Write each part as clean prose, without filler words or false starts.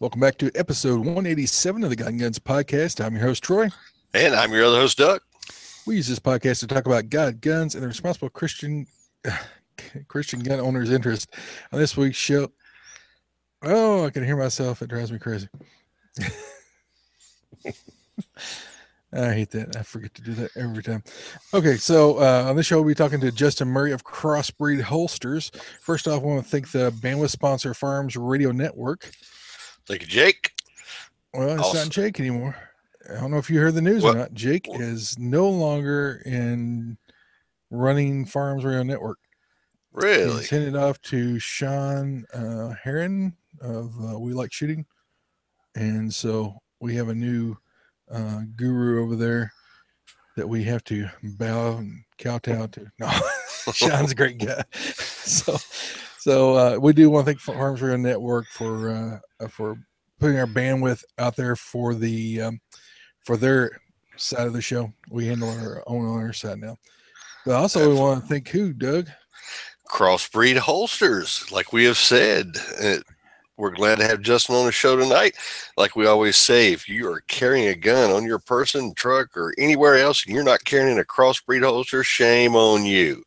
Welcome back to episode 187 of the Gun Guns podcast. I'm your host, Troy. And I'm your other host, Doug. We use this podcast to talk about God, guns, and the responsible Christian gun owners' interest. On this week's show, I can hear myself. It drives me crazy. I hate that. I forget to do that every time. Okay, so on this show, we'll be talking to Justin Murray of Crossbreed Holsters. First off, I want to thank the bandwidth sponsor, Farms Radio Network. Thank you, Jake. Well, it's not Jake anymore. I don't know if you heard the news or not. Jake is no longer in running Farms Radio Network. Really? He's handed off to Sean Heron of We Like Shooting. And so we have a new guru over there that we have to bow and kowtow to. No, Sean's a great guy. So we do want to thank Farms Radio Network for putting our bandwidth out there for their side of the show. We handle our own on our side now. But also we want to thank who, Doug? Crossbreed Holsters. Like we have said, we're glad to have Justin on the show tonight. Like we always say, if you are carrying a gun on your person, truck, or anywhere else, and you're not carrying a Crossbreed holster, shame on you.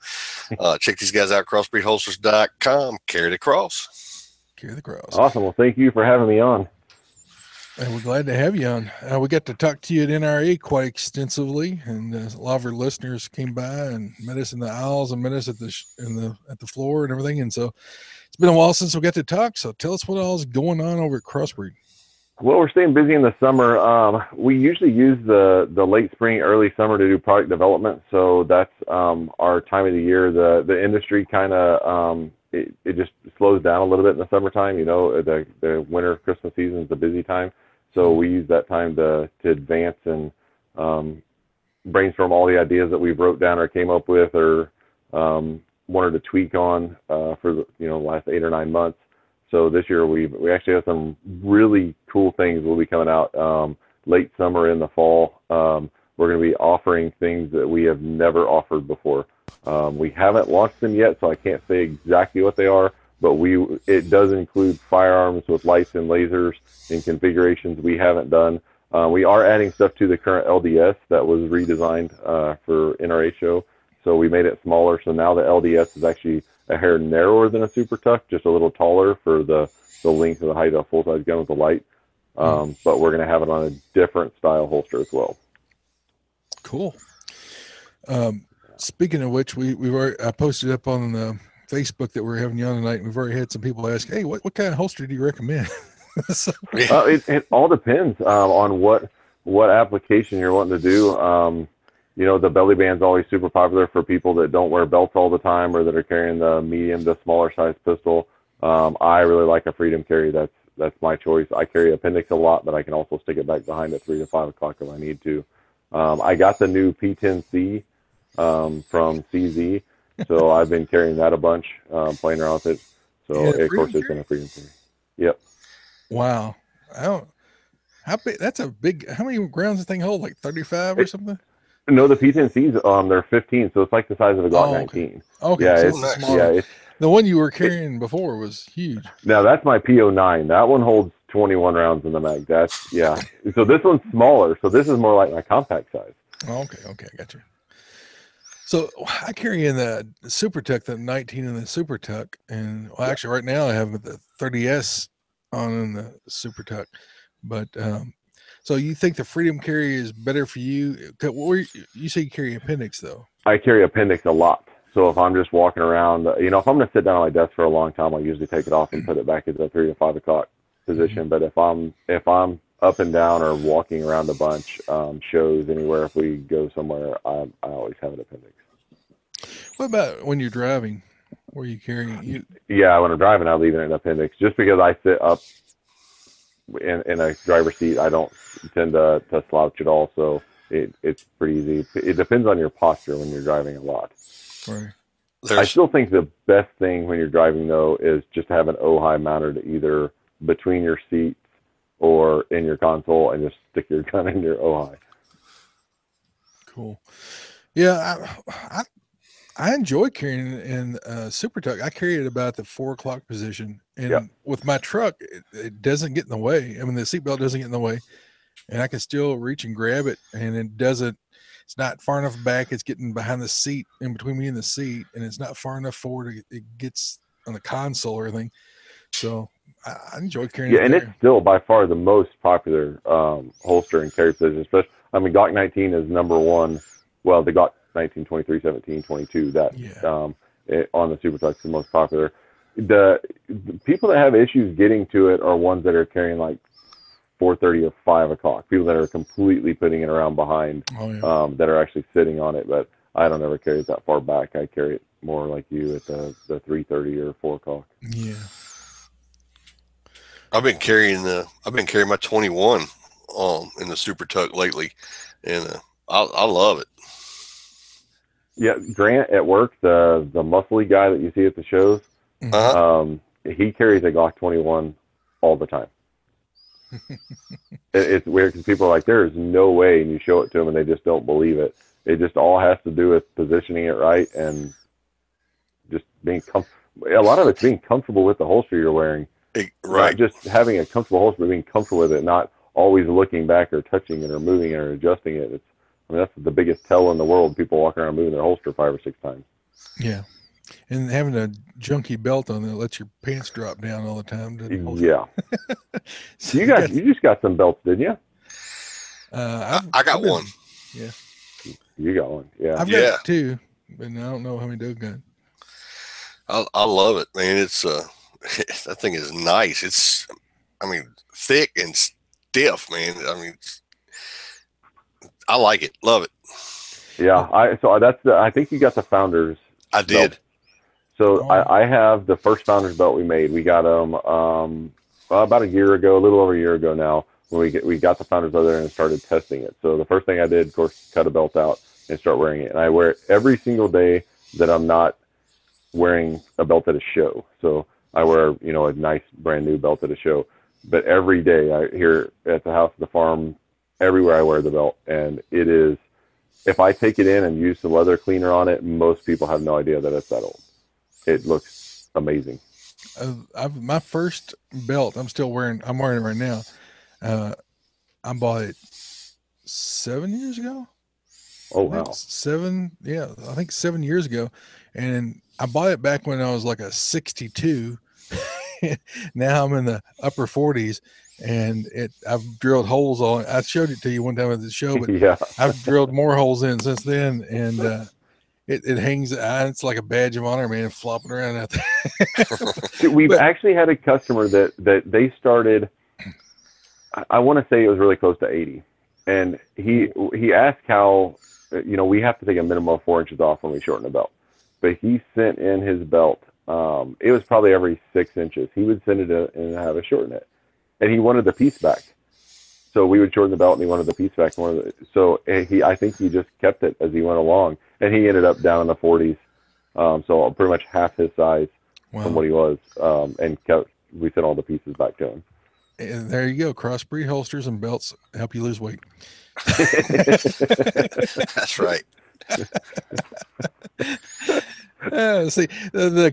Check these guys out, crossbreedholsters.com. Carry the cross. Carry the cross. Awesome. Well, thank you for having me on. And we're glad to have you on. We got to talk to you at NRA quite extensively, and a lot of our listeners came by and met us in the aisles and met us at the floor and everything. And so it's been a while since we got to talk. So tell us what all is going on over at Crossbreed. Well, we're staying busy in the summer. We usually use the late spring, early summer to do product development. So that's our time of the year. The industry kind of it just slows down a little bit in the summertime. You know, the winter Christmas season is the busy time. So we use that time to advance and brainstorm all the ideas that we wrote down or came up with or wanted to tweak on for the last 8 or 9 months. So this year we actually have some really cool things will be coming out late summer in the fall. We're going to be offering things that we have never offered before. We haven't launched them yet, so I can't say exactly what they are. But it does include firearms with lights and lasers in configurations we haven't done. We are adding stuff to the current LDS that was redesigned for NRA show. So we made it smaller. So now the LDS is actually a hair narrower than a Super Tuck, just a little taller for the length of the height of a full-size gun with the light. But we're going to have it on a different style holster as well. Cool. Speaking of which, I posted up on the Facebook that we're having you on tonight, and we've already had some people ask, hey, what kind of holster do you recommend? It all depends on what application you're wanting to do. The belly band's always super popular for people that don't wear belts all the time or that are carrying the medium to smaller size pistol. I really like a Freedom carry. That's my choice. I carry appendix a lot, but I can also stick it back behind at 3 to 5 o'clock if I need to. I got the new P10C from CZ. So I've been carrying that a bunch, playing around with it. So of course it's in a Freedom carry. Yep. Wow. How big? That's a big. How many rounds does the thing hold? Like 35 or something? No, the P10Cs, they're 15, so it's like the size of a Glock 19. Okay. Yeah, so it's smaller. Yeah, the one you were carrying before was huge. Now that's my P09. That one holds 21 rounds in the mag. So this one's smaller. So this is more like my compact size. Okay, I got you. So I carry in the Super Tuck, the 19 in the Super Tuck, and actually right now I have the 30S on in the Super Tuck. But so you think the Freedom carry is better for you? You say you carry appendix though. I carry appendix a lot. So if I'm just walking around, if I'm going to sit down on my desk for a long time, I usually take it off and put it back at the 3 to 5 o'clock position. But if I'm up and down or walking around a bunch, shows anywhere, if we go somewhere, I always have an appendix. What about when you're driving? Where are you carrying? Yeah, when I'm driving, I leave it in an appendix. Just because I sit up in a driver's seat, I don't tend to slouch at all. So it's pretty easy. It depends on your posture when you're driving a lot. Right. I still think the best thing when you're driving, though, is just to have an OHI mounted either between your seats or in your console and just stick your gun in your OHI. Cool. Yeah, I enjoy carrying it in Super Tuck. I carry it about the 4 o'clock position, and Yep. with my truck, it doesn't get in the way. I mean, the seatbelt doesn't get in the way, and I can still reach and grab it, and it doesn't. It's not far enough back. It's getting behind the seat, in between me and the seat, and it's not far enough forward. It gets on the console or anything. So I enjoy carrying Yeah, it and it's there. still by far the most popular holster and carry position. Especially, I mean, Glock 19 is number one. Well, the Glock 19, 23, 17, 22. That Yeah. on the Super Tuck's the most popular. The people that have issues getting to it are ones that are carrying like 4:30 or 5 o'clock. People that are completely putting it around behind, Oh yeah. that are actually sitting on it. But I don't ever carry it that far back. I carry it more like you at the 3:30 or 4 o'clock. Yeah. I've been carrying my 21 in the Super Tuck lately, and I love it. Yeah, Grant at work, the muscly guy that you see at the shows, he carries a Glock 21 all the time. It's weird because people are like, there is no way, and you show it to them and they just don't believe it. It just all has to do with positioning it right and just being a lot of it's being comfortable with the holster you're wearing. Right. Not just having a comfortable holster, but being comfortable with it, not always looking back or touching it or moving it or adjusting it. I mean, that's the biggest tell in the world. People walking around moving their holster 5 or 6 times. Yeah. And having a junky belt on that lets your pants drop down all the time. Yeah. So you just got some belts, didn't you? I got one. Yeah. You got one. Yeah. I've got two, but I don't know how many Doug got. I love it, man. It's that thing is nice. It's, I mean, thick and stiff, man. I mean, I like it. Love it. Yeah. I think you got the Founders. I did. Belt. So I have the first Founders belt we made. We got them about a year ago, a little over a year ago now, when we got the Founders over there and started testing it. So the first thing I did, of course, cut a belt out and start wearing it. And I wear it every single day that I'm not wearing a belt at a show. So I wear, a nice brand new belt at a show. But every day here at the house, the farm, everywhere I wear the belt. And it is, if I take it in and use some leather cleaner on it, most people have no idea that it's that old. It looks amazing. My first belt, I'm wearing it right now. I bought it 7 years ago. Oh, wow. I think 7 years ago. And I bought it back when I was like a 62. Now I'm in the upper 40s, and I've drilled holes on it. I showed it to you one time at the show, but yeah. I've drilled more holes in since then, and it hangs. It's like a badge of honor, man, flopping around out there. We've actually had a customer that they started, I want to say it was really close to 80, and he asked how, we have to take a minimum of 4 inches off when we shorten a belt, but he sent in his belt. It was probably every 6 inches. He would send it and have us shorten it, and he wanted the piece back. So we would shorten the belt, and he wanted the piece back. I think he just kept it as he went along, and he ended up down in the 40s. So pretty much half his size from what he was, and we sent all the pieces back to him. And there you go. Crossbreed holsters and belts help you lose weight. That's right. See, the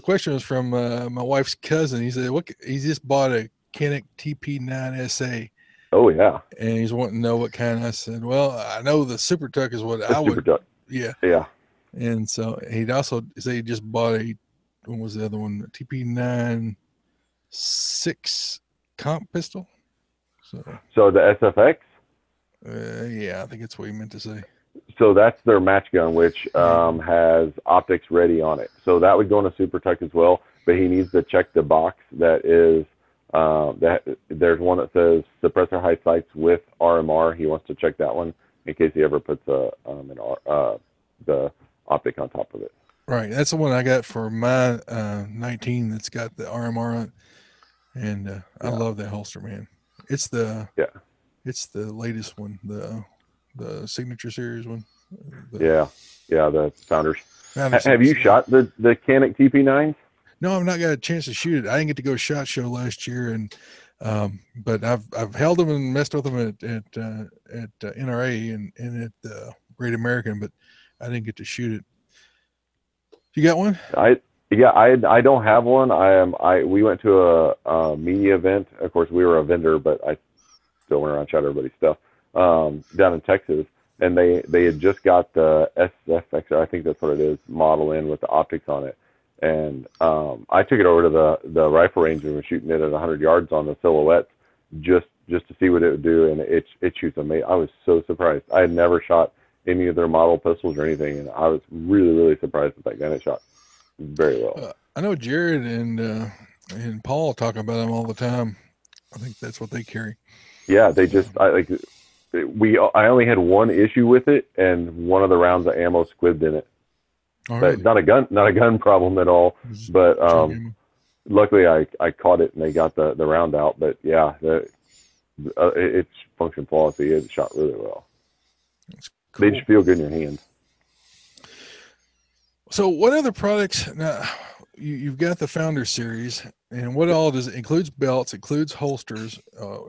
question was from my wife's cousin. He said, he just bought a Canik TP9 SA. Oh, yeah. And he's wanting to know what kind. I said, well, I know the Super Tuck is what I would. Super Tuck. Yeah. Yeah. And so he'd also say he just bought what was the other one? TP9 6 comp pistol. So the SFX? Yeah, I think that's what he meant to say. So that's their match gun, which has optics ready on it. So that would go in a Super Tuck as well, but he needs to check the box that is that there's one that says suppressor high sights with RMR. He wants to check that one in case he ever puts the optic on top of it. Right, that's the one I got for my 19 that's got the RMR on it, and I love that holster, man. It's the latest one, the Signature Series one. The Founders. Have you shot the Canik TP9s? No, I've not got a chance to shoot it. I didn't get to go to SHOT Show last year, and but I've held them and messed with them at NRA and at Great American, but I didn't get to shoot it. You got one? I don't have one. We went to a media event. Of course, we were a vendor, but I still went around shot everybody's stuff down in Texas, and they had just got the SFX, I think that's what it is, model in with the optics on it. And I took it over to the rifle range and was shooting it at 100 yards on the silhouettes just to see what it would do, and it shoots amazing. I was so surprised. I had never shot any of their model pistols or anything, and I was really, really surprised with that gun it shot very well. I know Jared and Paul talk about them all the time. I think that's what they carry. Yeah, I only had one issue with it, and one of the rounds of ammo squibbed in it. Oh, But really? not a gun problem at all. But luckily I caught it and they got the round out. But yeah, it's functioned flawlessly. It shot really well. That's cool. They just feel good in your hand. So what other products now? You've got the Founder series, and what all does it includes? Belts, includes holsters.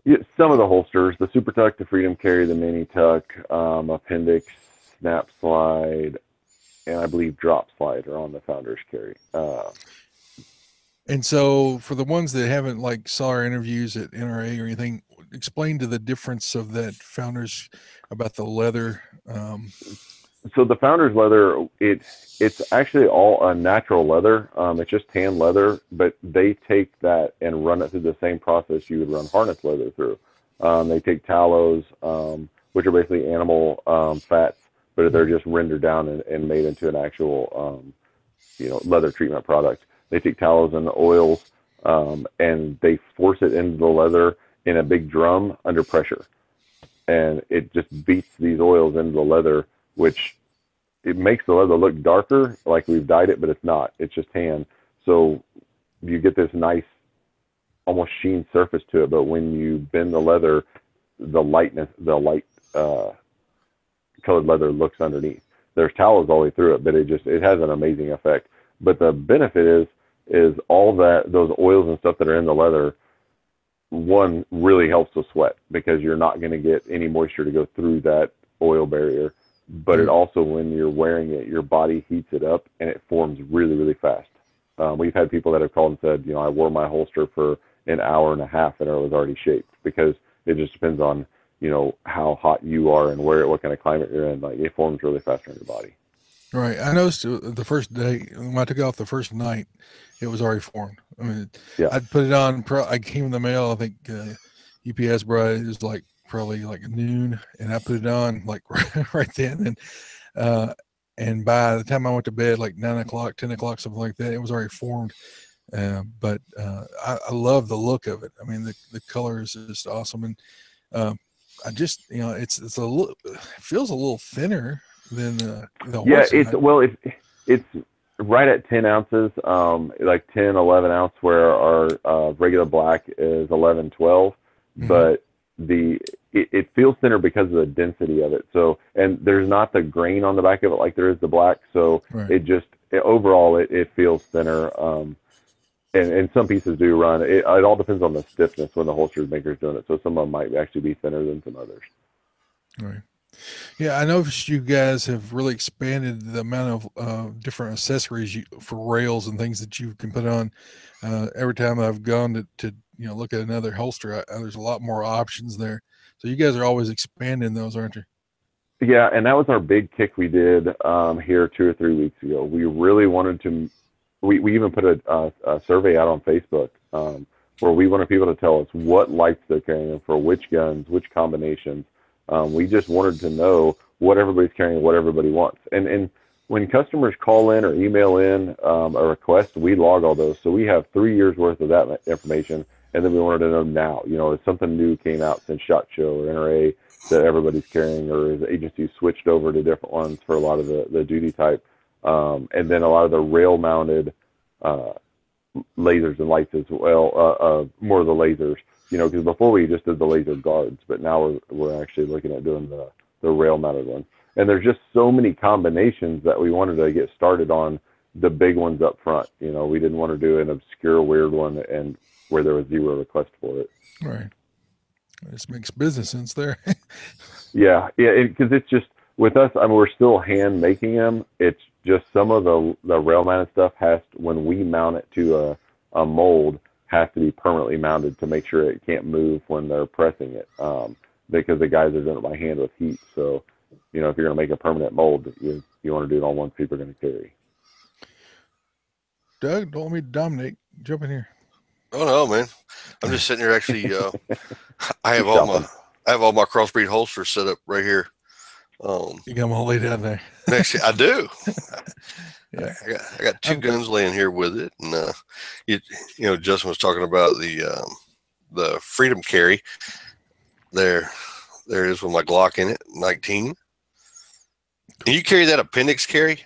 Yeah, some of the holsters, the Super Tuck, the Freedom Carry, the Mini Tuck, Appendix, Snap Slide, and I believe Drop Slide are on the Founder's carry. And so for the ones that haven't like saw our interviews at NRA or anything, explain to the difference of that Founder's about the leather. So the Founder's leather, it's actually all a natural leather. It's just tan leather, but they take that and run it through the same process you would run harness leather through. They take tallows, which are basically animal fats, but they're just rendered down and made into an actual, leather treatment product. They take tallows and oils, and they force it into the leather in a big drum under pressure. And it just beats these oils into the leather, which it makes the leather look darker, like we've dyed it, but it's not. It's just tan. So you get this nice, almost sheen surface to it. But when you bend the leather, the light colored leather looks underneath. There's tallows all the way through it, but it has an amazing effect. But the benefit is all those oils and stuff that are in the leather, one, really helps with sweat because you're not going to get any moisture to go through that oil barrier. But it also, when you're wearing it, your body heats it up and it forms really, really fast. We've had people that have called and said, I wore my holster for an hour and a half and it was already shaped, because it just depends on, how hot you are and what kind of climate you're in. Like, it forms really fast on your body. Right. I noticed the first day when I took it off the first night, it was already formed. I mean, Yeah. I'd put it on. I came in the mail. I think UPS brought it. It was probably like noon, and I put it on like right then. And by the time I went to bed, like 9 o'clock, 10 o'clock, something like that, it was already formed. But I love the look of it. I mean, the color is just awesome, and I just it's a little, it feels a little thinner than the Yeah, horse. it's right at 10 ounces, like 10, 11 ounce, where our regular black is 11, 12. Mhm. But it feels thinner because of the density of it. So, and there's not the grain on the back of it like there is the black. So Right. overall it feels thinner. And some pieces do run. It all depends on the stiffness when the holster maker's doing it. So some of them might actually be thinner than some others. Right. Yeah, I noticed you guys have really expanded the amount of different accessories for rails and things that you can put on. Every time I've gone to look at another holster, there's a lot more options there. So you guys are always expanding those, aren't you? Yeah, and that was our big kick we did here 2 or 3 weeks ago. We really wanted to. We even put a survey out on Facebook where we wanted people to tell us what lights they're carrying for which guns, which combinations. We just wanted to know what everybody's carrying, what everybody wants. And when customers call in or email in a request, we log all those. So we have 3 years worth of that information. And then we wanted to know now, if something new came out since SHOT Show or NRA that everybody's carrying, or as agencies switched over to different ones for a lot of the duty type. And then a lot of the rail mounted lasers and lights as well, more of the lasers. Because before we just did the laser guards, but now we're actually looking at doing the rail mounted ones. And there's just so many combinations that we wanted to get started on the big ones up front. We didn't want to do an obscure, weird one and where there was zero request for it. Right. This makes business sense there. Yeah, because it's just with us, I mean, we're still hand making them. It's just some of the rail mounted stuff when we mount it to a mold, has to be permanently mounted to make sure it can't move when they're pressing it. Because the guys are doing it by hand with heat. So, if you're going to make a permanent mold, you want to do it on one people are going to carry. Doug, don't want me to dominate. Jump in here. Oh no, man! I'm just sitting here. Actually, I have all my crossbreed holsters set up right here. You got them all laid out there. Next, I do. Yeah, I got two guns laying here with it, and Justin was talking about the Freedom Carry. There is with my Glock in it, 19. And you carry that appendix carry?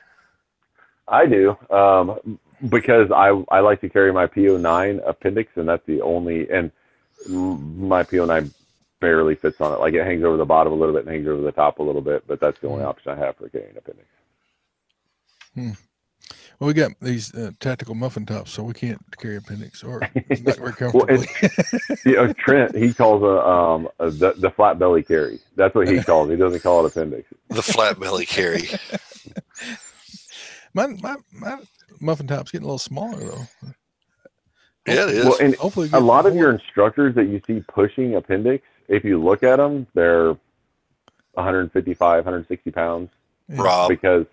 I do, because I like to carry my PO9 appendix, and that's the only, and my PO9 barely fits on it. Like, it hangs over the bottom a little bit and hangs over the top a little bit, but that's the only option I have for carrying appendix. Well, we got these tactical muffin tops, so we can't carry appendix, or not very comfortably. Well, Trent, he calls the flat belly carry. That's what he calls. He doesn't call it appendix. The flat belly carry. My muffin top's getting a little smaller though. Yeah, it is. Well, and hopefully a lot of your instructors that you see pushing appendix, if you look at them, they're 155, 160 pounds. Rob. Because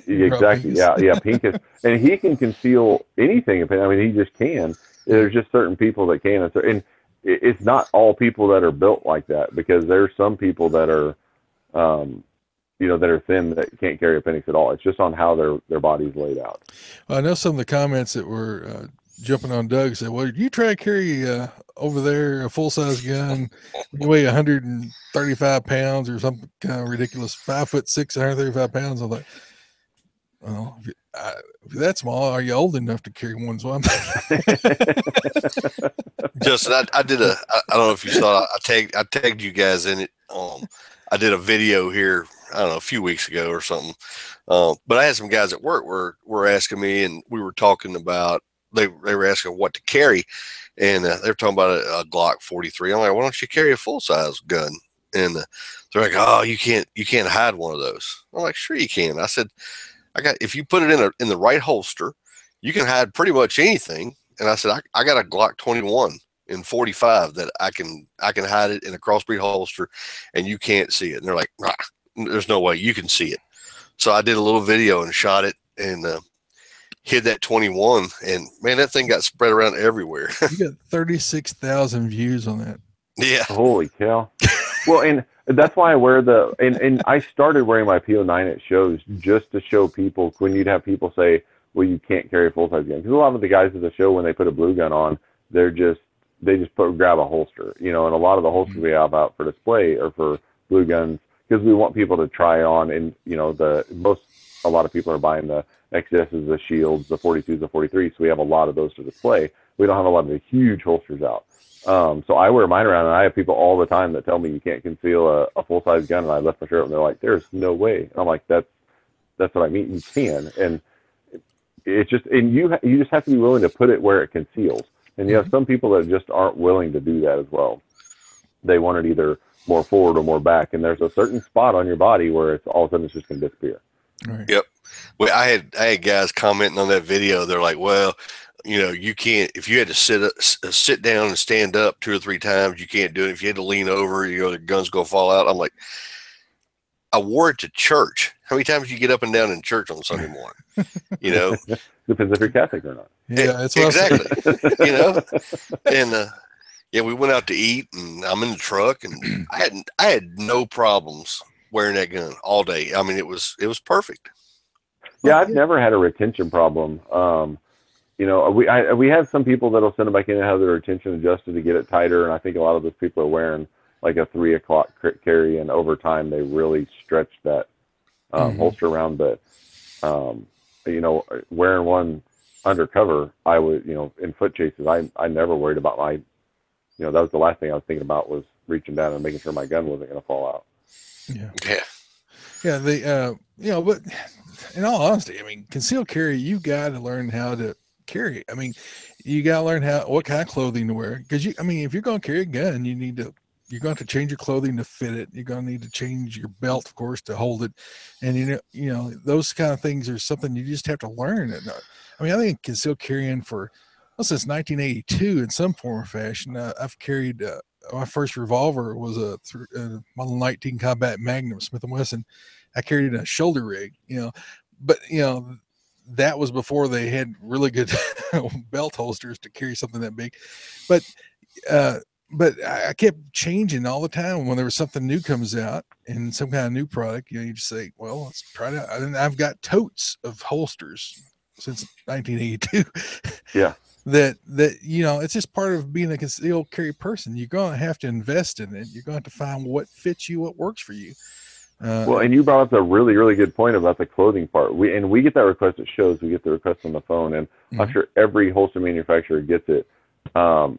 exactly, yeah, Pincus, and he can conceal anything. I mean, he just can. There's just certain people that can, and it's not all people that are built like that, because there's some people that are, that are thin that can't carry appendix at all. It's just on how their body's laid out. I know some of the comments that were jumping on Doug said, "Well, you try to carry over there a full size gun, you weigh 135 pounds or something kind of ridiculous, 5'6", 135 pounds." I'm like, "Well, if you're that small, are you old enough to carry one?" So I'm Justin, I did I don't know if you saw it. I tagged you guys in it. I did a video here, I don't know, a few weeks ago or something. But I had some guys at work were asking me, and we were talking about, they were asking what to carry, and they were talking about a Glock 43. I'm like, why don't you carry a full size gun? And they're like, oh, you can't hide one of those. I'm like, sure you can. I said, if you put it in the right holster, you can hide pretty much anything. And I said, I got a Glock 21 in 45 that I can hide it in a crossbreed holster, and you can't see it. And they're like, there's no way you can see it. So I did a little video and shot it and hid that 21, and man, that thing got spread around everywhere. You got 36,000 views on that. Yeah. Holy cow. Well, and that's why I wear and I started wearing my PO9 at shows just to show people, when you'd have people say, well, you can't carry a full-size gun. Because a lot of the guys at the show, when they put a blue gun on, they just grab a holster, and a lot of the holsters we have out for display are for blue guns, because we want people to try on, and a lot of people are buying the XSs, the Shields, the 42s, the 43s, so we have a lot of those to display. We don't have a lot of the huge holsters out. So I wear mine around, and I have people all the time that tell me you can't conceal a full-size gun, and I lift my shirt up, and they're like, there's no way. And I'm like, that's what I mean. You can, and it's just, and you just have to be willing to put it where it conceals. And you have some people that just aren't willing to do that as well. They want it either more forward or more back, and there's a certain spot on your body where it's all of a sudden it's just going to disappear. Right. Yep. Well, I had guys commenting on that video. They're like, well, you can't, if you had to sit down and stand up 2 or 3 times, you can't do it. If you had to lean over, the gun's going to fall out. I'm like, I wore it to church. How many times do you get up and down in church on Sunday morning? Depends if you're Catholic or not. Yeah, that's what exactly. And we went out to eat, and I'm in the truck, and I had no problems wearing that gun all day. I mean, it was perfect. Yeah, I've never had a retention problem. We have some people that'll send it back in and have their retention adjusted to get it tighter, and I think a lot of those people are wearing like a 3 o'clock carry, and over time they really stretch that holster around. But wearing one undercover, I would, in foot chases, I never worried about my, that was the last thing I was thinking about, was reaching down and making sure my gun wasn't going to fall out. Yeah. But in all honesty, I mean, concealed carry, you got to learn how to carry it. I mean, you got to learn what kind of clothing to wear, because if you're going to carry a gun, you need to you're going to change your clothing to fit it. You're going to need to change your belt, of course, to hold it. And you know, those kind of things are something you just have to learn. And I mean, I think concealed carrying for since 1982 in some form or fashion. I've carried my first revolver was a Model 19 Combat Magnum Smith & Wesson. I carried it in a shoulder rig, you know, but you know, that was before they had really good belt holsters to carry something that big. But I kept changing all the time. When there was something new comes out and some kind of new product, you know, you just say, well, let's try it out. And I've got totes of holsters since 1982. Yeah. that you know, it's just part of being a concealed carry person. You're going to have to invest in it. You're going to have to find what fits you, what works for you. Well, and you brought up a really, really good point about the clothing part. We get that request at shows. We get the request on the phone, and I'm sure every holster manufacturer gets it.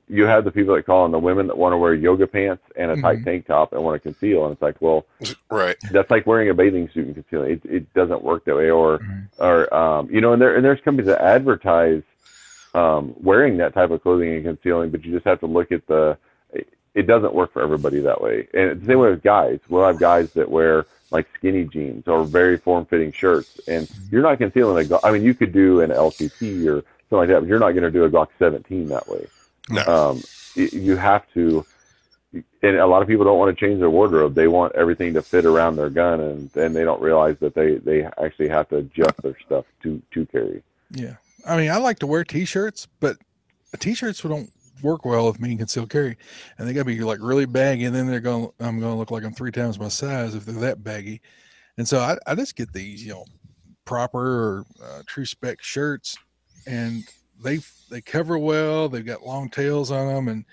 You have the people that call, and the women that want to wear yoga pants and a tight tank top and want to conceal, and it's like, well, right, that's like wearing a bathing suit and concealing. It doesn't work that way. Or you know, and there's companies that advertise wearing that type of clothing and concealing, but you just have to look at it doesn't work for everybody that way. And the same way with guys. We'll have guys that wear like skinny jeans or very form-fitting shirts, and you're not concealing I mean, you could do an LCP or something like that, but you're not going to do a Glock 17 that way. No. You have to, and a lot of people don't want to change their wardrobe. They want everything to fit around their gun, and they don't realize that they actually have to adjust their stuff to carry. Yeah. I mean, I like to wear t-shirts, but t-shirts don't work well with me in concealed carry, and they gotta be like really baggy, and then I'm gonna look like I'm 3 times my size if they're that baggy. And so I just get these, you know, proper or true spec shirts, and they cover well. They've got long tails on them, and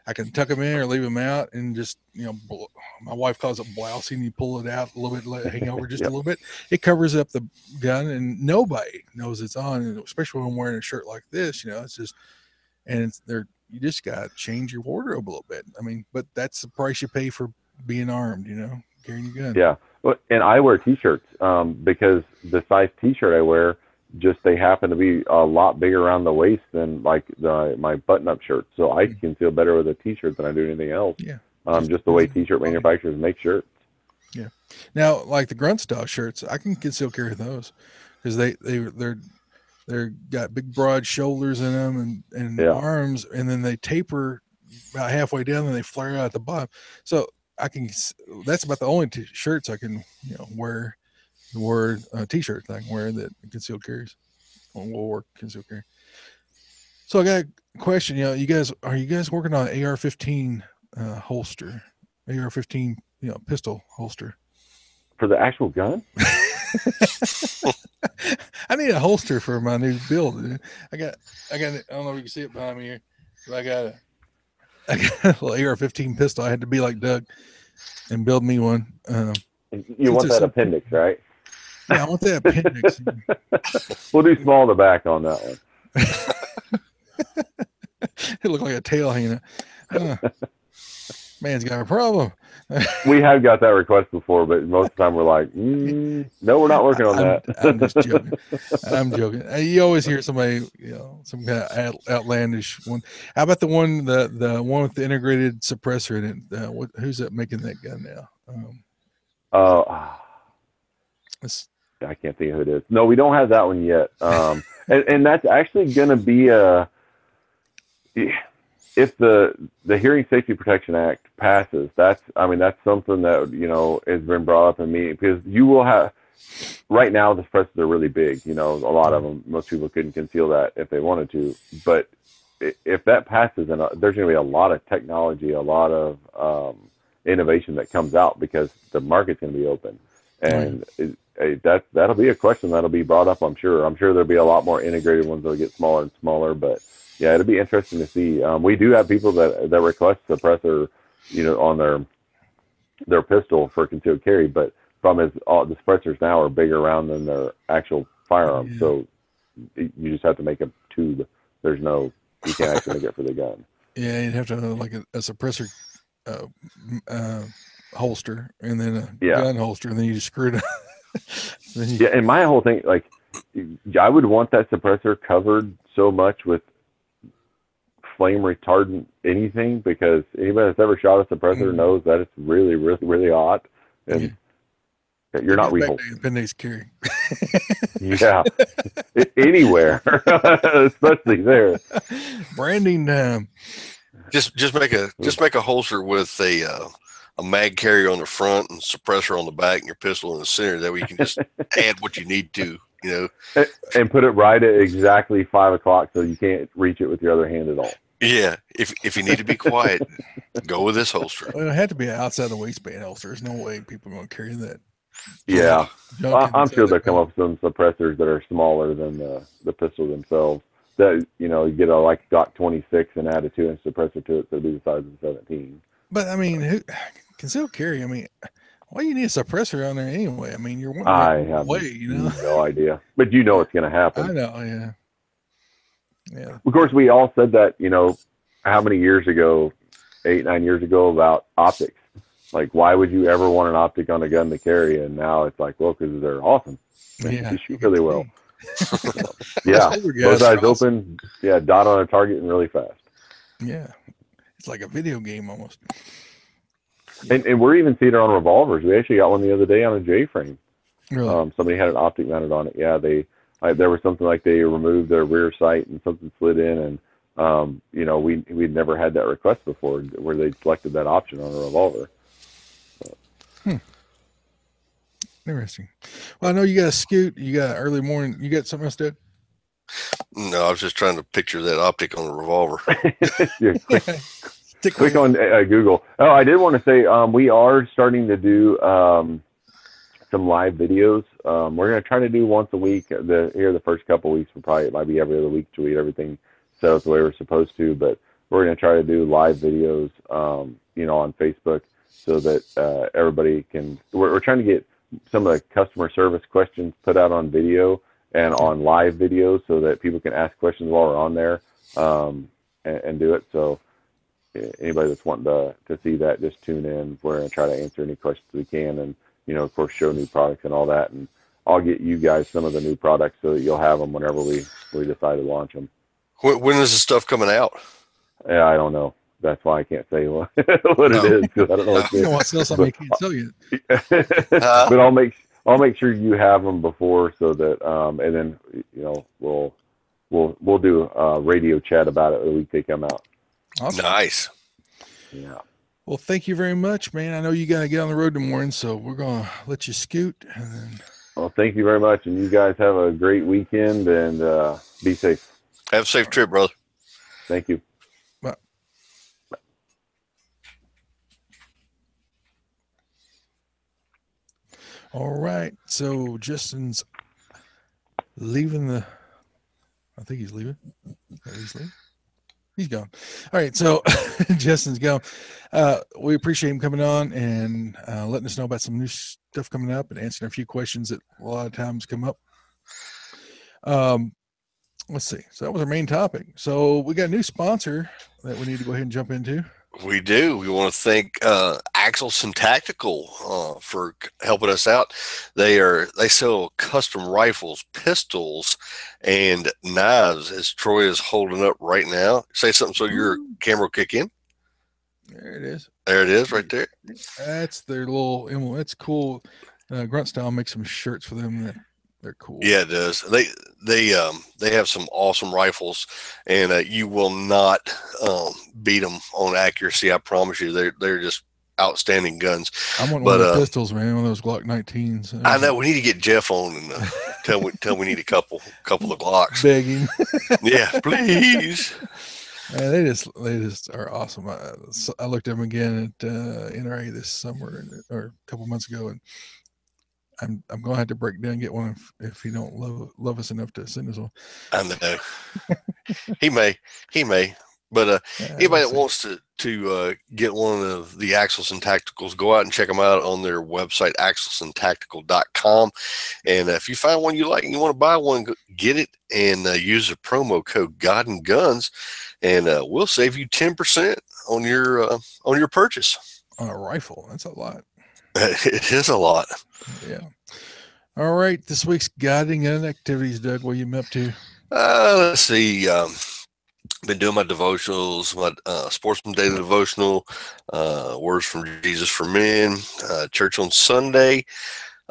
I can tuck them in or leave them out, and just, you know, my wife calls it blousing. You pull it out a little bit, let it hang over just a little bit. It covers up the gun, and nobody knows it's on. And especially when I'm wearing a shirt like this, you know, it's just, and you just got to change your wardrobe a little bit. I mean, but that's the price you pay for being armed, you know, carrying your gun. Yeah. Well, and I wear t-shirts because the size t-shirt I wear, just they happen to be a lot bigger around the waist than like my button-up shirt. So I conceal better with a t-shirt than I do anything else. Yeah. Just the way t-shirt manufacturers make shirts. Yeah. Now, like the grunt style shirts, I can conceal carry those because they're got big broad shoulders in them and arms, and then they taper about halfway down and they flare out at the bottom. So that's about the only shirts I can, you know, wear t-shirts I can wear that concealed carries. Will work concealed carry. So I got a question. You know, are you guys working on AR-15 holster, AR-15, you know, pistol holster for the actual gun? I need a holster for my new build. I got I don't know if you can see it behind me here, but I got a little AR-15 pistol. I had to be like Doug and build me one. You want that appendix, right? Yeah, I want that appendix. We'll do small in the back on that one. It looked like a tail hanging out. Man's got a problem. We have got that request before, but most of the time we're like, no, we're not working on that. I'm just joking. I'm joking. You always hear somebody, you know, some kind of outlandish one. How about the one with the integrated suppressor in it? Who's that making that gun now? I can't think of who it is. No, we don't have that one yet. And that's actually going to be if the Hearing Safety Protection Act passes, that's something that, you know, has been brought up in me, because you will have, right now the suppressors are really big, you know, a lot of them, most people couldn't conceal that if they wanted to, but if that passes, and there's going to be a lot of technology, a lot of innovation that comes out, because the market's going to be open, and that'll be a question that'll be brought up. I'm sure there'll be a lot more integrated ones that'll get smaller and smaller, but yeah, it'll be interesting to see. We do have people that request suppressor, you know, on their pistol for concealed carry, but problem is all the suppressors now are bigger around than their actual firearm, so you just have to make a tube. You can't actually make it for the gun. Yeah, you'd have to have like a suppressor holster, and then a gun holster, and then you just screw it up. And my whole thing, like, I would want that suppressor covered so much with flame retardant anything, because anybody that's ever shot a suppressor knows that it's really, really, really hot, and you're not reholstering. Appendix carry. Yeah, anywhere, especially there. Branding. Just make a holster with a mag carrier on the front and suppressor on the back, and your pistol in the center. That way you can just add what you need to, and put it right at exactly 5 o'clock, so you can't reach it with your other hand at all. Yeah, if you need to be quiet, go with this holster. Well, it had to be outside the waistband holster. There's no way people are going to carry that. Yeah, I'm sure they'll come up with some suppressors that are smaller than the pistol themselves. That you get a Glock 26 and add a 2-inch suppressor to it, so it'll be the size of a 17. But I mean, who concealed carry? I mean, why do you need a suppressor on there anyway? I mean, you're one way, no idea, but it's going to happen. I know, yeah. Of course, we all said that, how many years ago, 8-9 years ago, about optics. Like, why would you ever want an optic on a gun to carry? And now it's like, well, because they're awesome. They shoot really well. Yeah, both eyes open. Yeah, dot on a target and really fast. Yeah, it's like a video game almost. And we're even seeing it on revolvers. We actually got one the other day on a J-frame. Really? Somebody had an optic mounted on it. Yeah, there was something like they removed their rear sight and something slid in, and we'd never had that request before, where they selected that option on a revolver. Interesting. Well, I know you got a scoot. You got early morning. You got something else, Dad? No, I was just trying to picture that optic on the revolver. Click on Google. Oh, I did want to say we are starting to do some live videos. We're going to try to do once a week. The first couple of weeks, it might be every other week to get everything set up the way we're supposed to. But we're going to try to do live videos, on Facebook, so that everybody can. We're trying to get some of the customer service questions put out on video and on live videos, so that people can ask questions while we're on there and do it. So anybody that's wanting to see that, just tune in. We're going to try to answer any questions we can, and of course, show new products and all that. And I'll get you guys some of the new products so that you'll have them whenever we decide to launch them. When is the stuff coming out? Yeah, I don't know. That's why I can't say what it is, because I don't know what you don't want to sell something you can't sell yet. But I'll make sure you have them before, so that and then we'll do a radio chat about it the week they come out. Awesome. Nice. Yeah. Well, thank you very much, man. I know you got to get on the road in the morning, so we're gonna let you scoot. And then... Well, thank you very much, and you guys have a great weekend, and be safe. Have a safe trip, brother. Thank you. Bye. All right, so Justin's leaving I think he's leaving. He's gone. All right, so Justin's gone. We appreciate him coming on and letting us know about some new stuff coming up and answering a few questions that a lot of times come up. Let's see. So that was our main topic. So we got a new sponsor that we need to go ahead and jump into. We do. We want to thank Axelson Tactical for helping us out. They sell custom rifles, pistols, and knives, as Troy is holding up right now. Say something so your camera will kick in. There it is. There it is, right there. That's their little emblem. That's cool. Grunt Style makes some shirts for them. They're cool. Yeah, it does. They have some awesome rifles, and you will not beat them on accuracy. I promise you. They're just outstanding guns. I want one of those pistols, man. One of those Glock 19s. I know. We need to get Jeff on and tell we need a couple of Glocks. Begging. Yeah, please. Man, they just are awesome. I looked at them again at NRA this summer or a couple months ago, and I'm gonna have to break down and get one if he don't love us enough to send us one. I know. he may. But anybody that wants to get one of the Axelson Tacticals, go out and check them out on their website, axelsontactical.com. And if you find one you like and you want to buy one, get it and use the promo code God and Guns, and we'll save you 10% on your purchase. On a rifle, that's a lot. It is a lot. Yeah. All right, this week's guiding gun activities, Doug. What are you up to? Let's see. Been doing my devotionals, my Sportsman Daily devotional, Words from Jesus for Men, church on Sunday.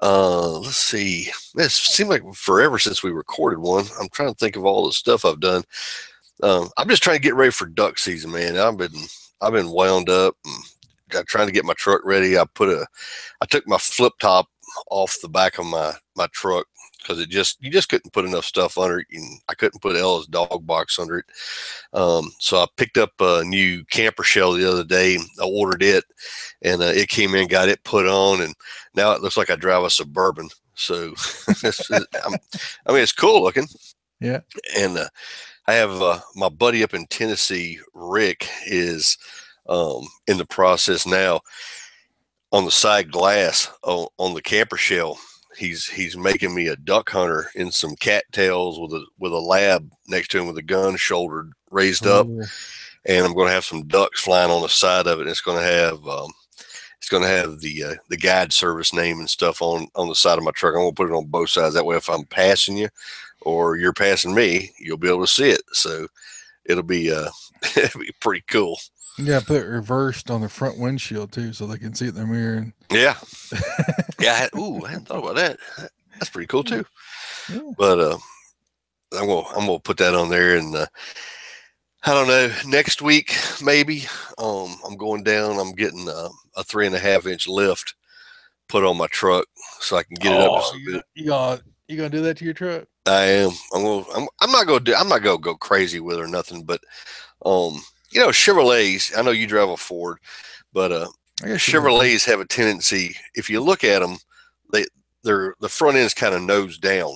Let's see. It seemed like forever since we recorded one. I'm trying to think of all the stuff I've done. I'm just trying to get ready for duck season, man. I've been wound up. And trying to get my truck ready. I took my flip top off the back of my truck because you just couldn't put enough stuff under it. And I couldn't put Ella's dog box under it. So I picked up a new camper shell the other day. I ordered it, and it came in, got it put on, and now it looks like I drive a Suburban. So it's cool looking. Yeah. And I have my buddy up in Tennessee, Rick, is in the process now on the side glass on the camper shell. He's making me a duck hunter in some cattails with a lab next to him with a gun shouldered raised up, and I'm going to have some ducks flying on the side of it. And it's going to have the guide service name and stuff on the side of my truck. I'm going to put it on both sides. That way, if I'm passing you or you're passing me, you'll be able to see it. So it'll be it'll be pretty cool. Yeah, put it reversed on the front windshield too, so they can see it in the mirror. And yeah, I hadn't thought about that. That's pretty cool too. Yeah. But I'm gonna put that on there, and I don't know, next week maybe. I'm going down. I'm getting a 3.5-inch lift put on my truck so I can get it up. You gonna do that to your truck? I am. I'm not gonna go crazy with it or nothing, but Chevrolets, I know you drive a Ford, but Chevrolets have a tendency, if you look at them, the front end is kind of nose down.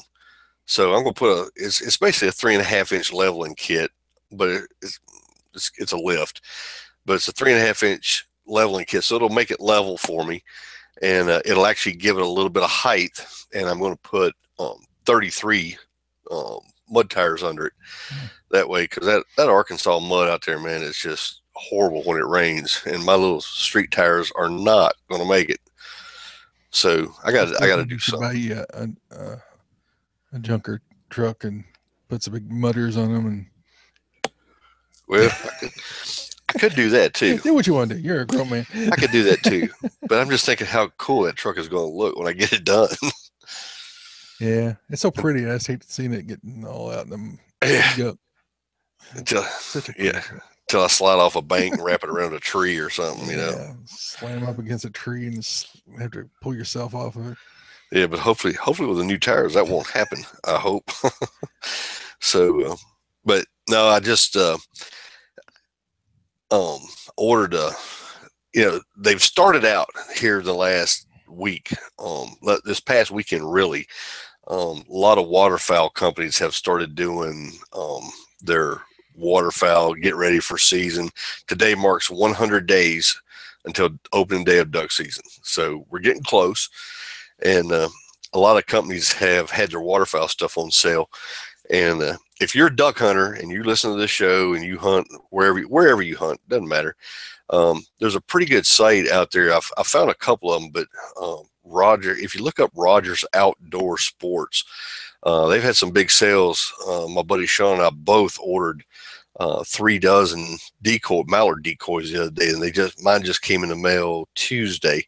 So I'm going to put it's basically a 3.5-inch leveling kit, but it's a lift, but it's a 3.5-inch leveling kit. So it'll make it level for me, and it'll actually give it a little bit of height. And I'm going to put 33 mud tires under it. That way, because that Arkansas mud out there, man, it's just horrible when it rains, and my little street tires are not going to make it. So I got to do something. Buy a junker truck and put some big mudders on them, and well, I could do that too. Do what you want to do. You're a grown man. I could do that too, but I'm just thinking how cool that truck is going to look when I get it done. Yeah, it's so pretty. I just hate seeing it getting all out in them. Until I slide off a bank and wrap it around a tree or something, slam up against a tree and have to pull yourself off of it. Yeah, but hopefully with the new tires that won't happen. I hope. So, but no, I just ordered they've started out here the last week. This past weekend, really, a lot of waterfowl companies have started doing their waterfowl get ready for season. Today marks 100 days until opening day of duck season, so we're getting close. And a lot of companies have had their waterfowl stuff on sale. And if you're a duck hunter and you listen to this show and you hunt wherever you hunt, doesn't matter. There's a pretty good site out there. I found a couple of them, but if you look up Rogers Outdoor Sports, they've had some big sales. My buddy Sean and I both ordered 3 dozen mallard decoys the other day, and mine just came in the mail Tuesday,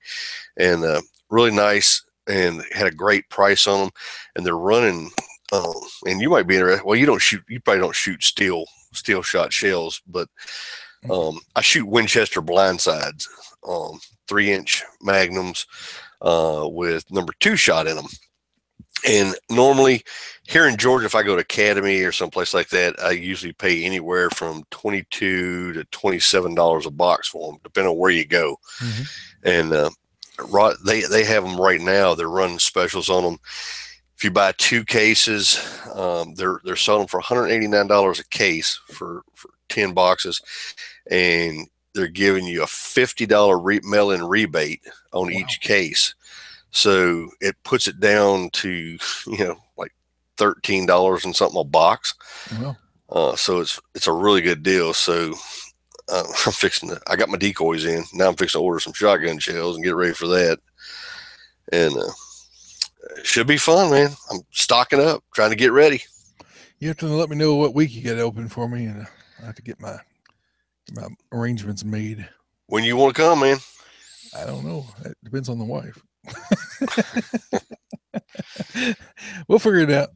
and really nice, and had a great price on them. And they're running, and you might be interested. Well, you probably don't shoot steel shot shells, but I shoot Winchester blindsides, 3-inch magnums with number 2 shot in them. And normally here in Georgia, if I go to Academy or someplace like that, I usually pay anywhere from $22 to $27 a box for them, depending on where you go. Mm-hmm. And they have them right now. They're running specials on them. If you buy 2 cases, they're selling for $189 a case for 10 boxes, and they're giving you a $50 mail-in rebate on each case. So it puts it down to, like $13 and something a box. Wow. So it's a really good deal. So I got my decoys in. Now I'm fixing to order some shotgun shells and get ready for that. And it should be fun, man. I'm stocking up, trying to get ready. You have to let me know what week you get open for me, and I have to get my arrangements made. When you want to come, man? I don't know. It depends on the wife. We'll figure it out.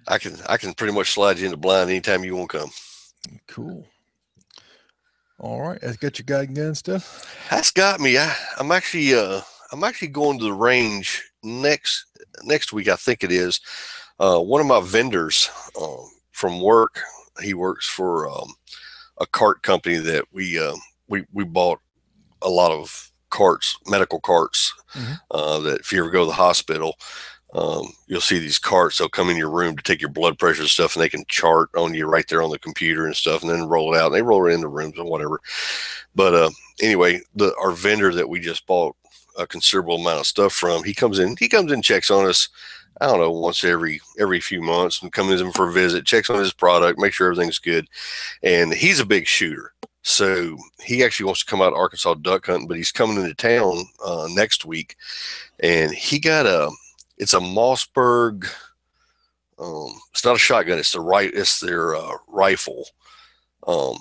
I can pretty much slide you into blind anytime you want to come. Cool. All right, that's got your guide and gun stuff. That's got me. I'm actually going to the range next week. I think it is. One of my vendors from work. He works for a cart company that we bought a lot of carts, medical carts. That if you ever go to the hospital, you'll see these carts. They'll come in your room to take your blood pressure and stuff, and they can chart on you right there on the computer and stuff, and then roll it out. And they roll it in the rooms and whatever. But anyway, our vendor that we just bought a considerable amount of stuff from, he comes in, checks on us. I don't know, once every few months, and comes in for a visit, checks on his product, make sure everything's good. And he's a big shooter. So he actually wants to come out to Arkansas duck hunting, but he's coming into town next week. And he got it's a Mossberg. It's not a shotgun. It's their rifle. Oh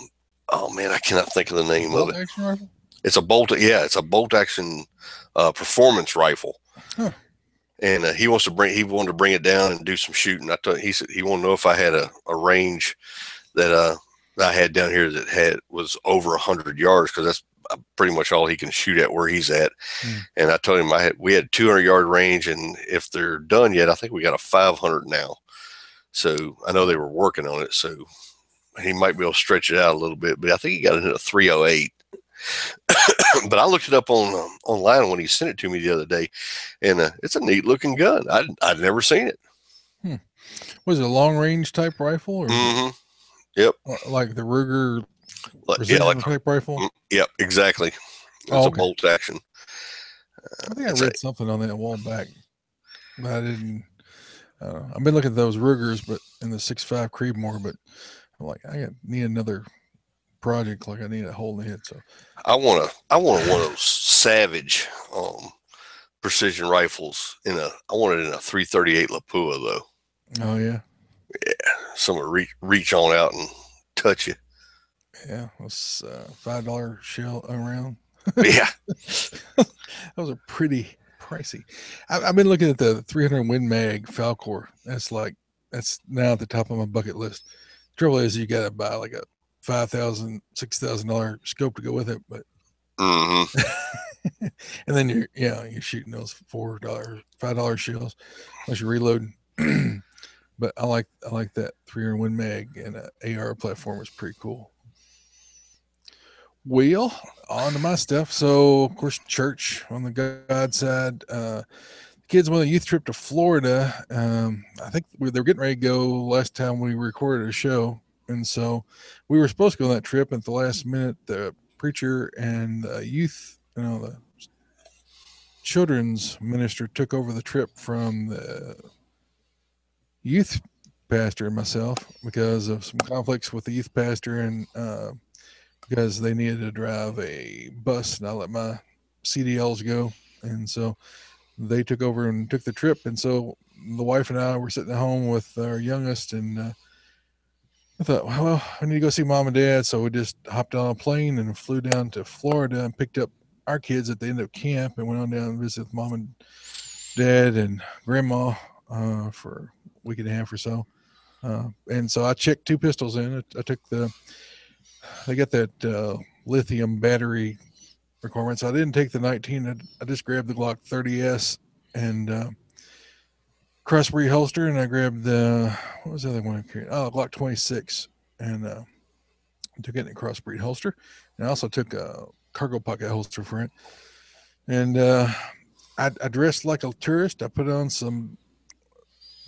man, I cannot think of the name of it. Action rifle? It's a bolt. Yeah, it's a bolt action performance rifle. Huh. And he wanted to bring it down and do some shooting. He said he wanted to know if I had a range that I had down here that was over 100 yards, because that's pretty much all he can shoot at where he's at. And I told him we had 200-yard range, and if they're done yet, I think we got a 500 now. So I know they were working on it, so he might be able to stretch it out a little bit. But I think he got it at a 308. But I looked it up online when he sent it to me the other day, and it's a neat looking gun. I'd never seen it. Was it a long range type rifle? Or Yep. Like the Ruger type rifle? Yep, exactly. It's a bolt action. I think I read something on that a while back, but I didn't. I've been looking at those Rugers, but in the 6.5 Creedmoor, but I'm like, I need another project, like I need a hole in the head. So I want one of those Savage precision rifles I want it in a 338 Lapua though. Oh yeah. Yeah, someone reach on out and touch you. Yeah, those $5 shell around. Yeah, those are pretty pricey. I've been looking at the 300 Win Mag Falcor. That's now at the top of my bucket list. Trouble is, you got to buy like a $5,000, $6,000 scope to go with it, but and then you're shooting those $4, $5 shells unless you're reloading. But I like that 300 Win Mag, and AR platform is pretty cool. Well, on to my stuff. So of course, church on the God side. The kids went on a youth trip to Florida. I think they were getting ready to go last time we recorded a show. And so we were supposed to go on that trip, and at the last minute, the preacher and the youth, the children's minister took over the trip from the youth pastor and myself because of some conflicts with the youth pastor, and because they needed to drive a bus, and I let my CDLs go. And so they took over and took the trip. And so the wife and I were sitting at home with our youngest, and I thought, well, I need to go see mom and dad. So we just hopped on a plane and flew down to Florida and picked up our kids at the end of camp and went on down and visited with mom and dad and grandma for a week and a half or so. And so I checked 2 pistols in. I took they got that lithium battery requirement. So I didn't take the 19. I just grabbed the Glock 30S and Crossbreed holster, and I grabbed what was the other one I carried? Oh, Glock 26, and took it in a Crossbreed holster. And I also took a cargo pocket holster for it. And I dressed like a tourist. I put on some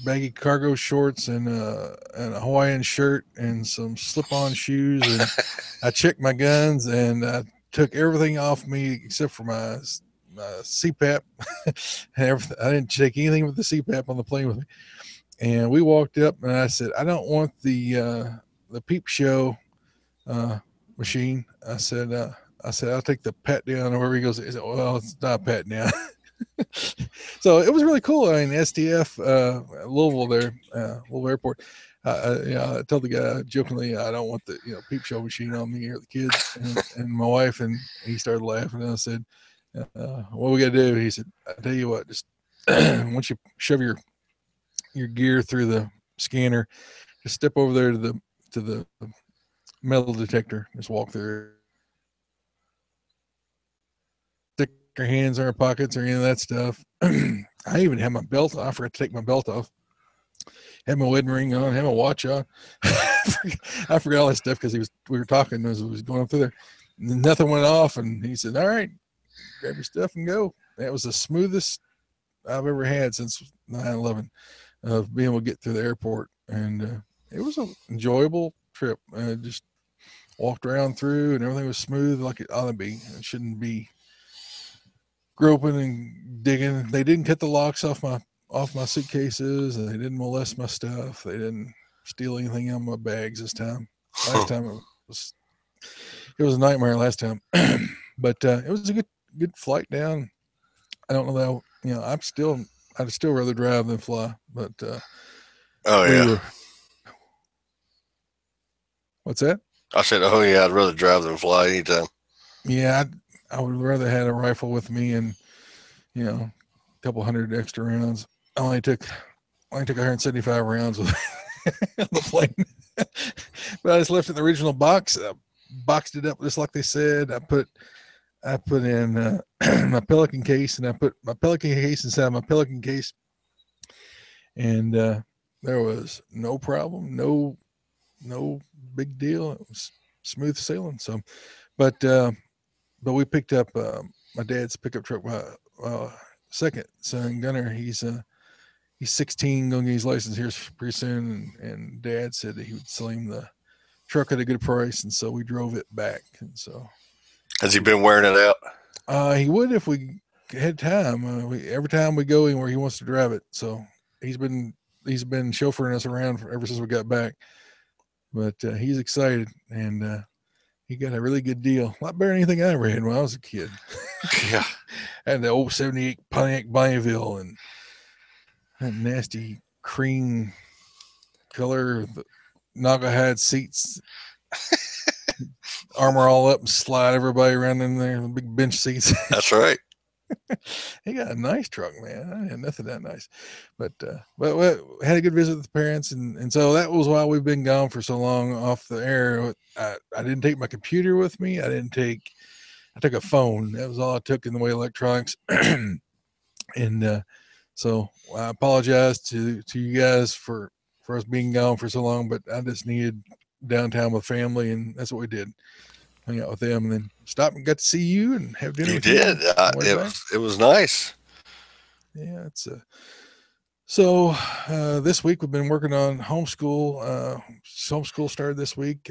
baggy cargo shorts and a Hawaiian shirt and some slip-on shoes, and I checked my guns, and I took everything off me except for my CPAP. And everything. I didn't take anything with the CPAP on the plane with me. And we walked up, and I said, I don't want the peep show machine. I said, I'll take the pat down. Or wherever he goes, he said, well, it's not a pat down. So it was really cool. I mean, STF, Louisville there, Louisville Airport. I told the guy jokingly, I don't want the peep show machine on me or the kids and my wife, and he started laughing. And I said, "What we got to do?" He said, "I tell you what, just once you shove your gear through the scanner, just step over there to the metal detector, just walk through. Stick our hands in our pockets or any of that stuff." I even had my belt on. I forgot to take my belt off. Had my wedding ring on, had my watch on. I forgot all that stuff because we were talking as we was going up through there. And nothing went off, and he said, "All right, grab your stuff and go." That was the smoothest I've ever had since 9/11 of being able to get through the airport, and it was an enjoyable trip. Just walked around through, and everything was smooth like it ought to be. It shouldn't be groping and digging. They didn't cut the locks off my suitcases, and they didn't molest my stuff. They didn't steal anything out of my bags this time. Last time it was a nightmare last time. But it was a good flight down. I don't know that I'd still rather drive than fly. But what's that? I said, oh yeah, I'd rather drive than fly anytime. Yeah, I would rather had a rifle with me and a couple hundred extra rounds. I only took 175 rounds with on the plane. But I just left it in the original box. Boxed it up just like they said. I put in my Pelican case, and I put my Pelican case inside my Pelican case, and there was no problem, no big deal. It was smooth sailing. So, but we picked up my dad's pickup truck. My second son Gunner, he's 16, going to get his license here pretty soon, and Dad said that he would sell him the truck at a good price, and so we drove it back. And so, has he been wearing it out? He would if we had time. Every time we go anywhere, he wants to drive it. So he's been chauffeuring us around ever since we got back. But he's excited, and he got a really good deal. A lot better than anything I ever had when I was a kid. Yeah. And the old 78 Pontiac Bonneville and that nasty cream color, the Naga had seats, armor all up and slide everybody around in there, the big bench seats. That's right. He got a nice truck, man. I had nothing that nice, but we had a good visit with the parents, and so that was why we've been gone for so long off the air. I didn't take my computer with me. I took a phone. That was all I took in the way of electronics. And so I apologize to you guys for us being gone for so long, but I just needed downtime with family, and that's what we did. Hang out with them, and then stop and got to see you and have dinner. You did. It was nice. Yeah, it's so this week we've been working on homeschool. Homeschool started this week.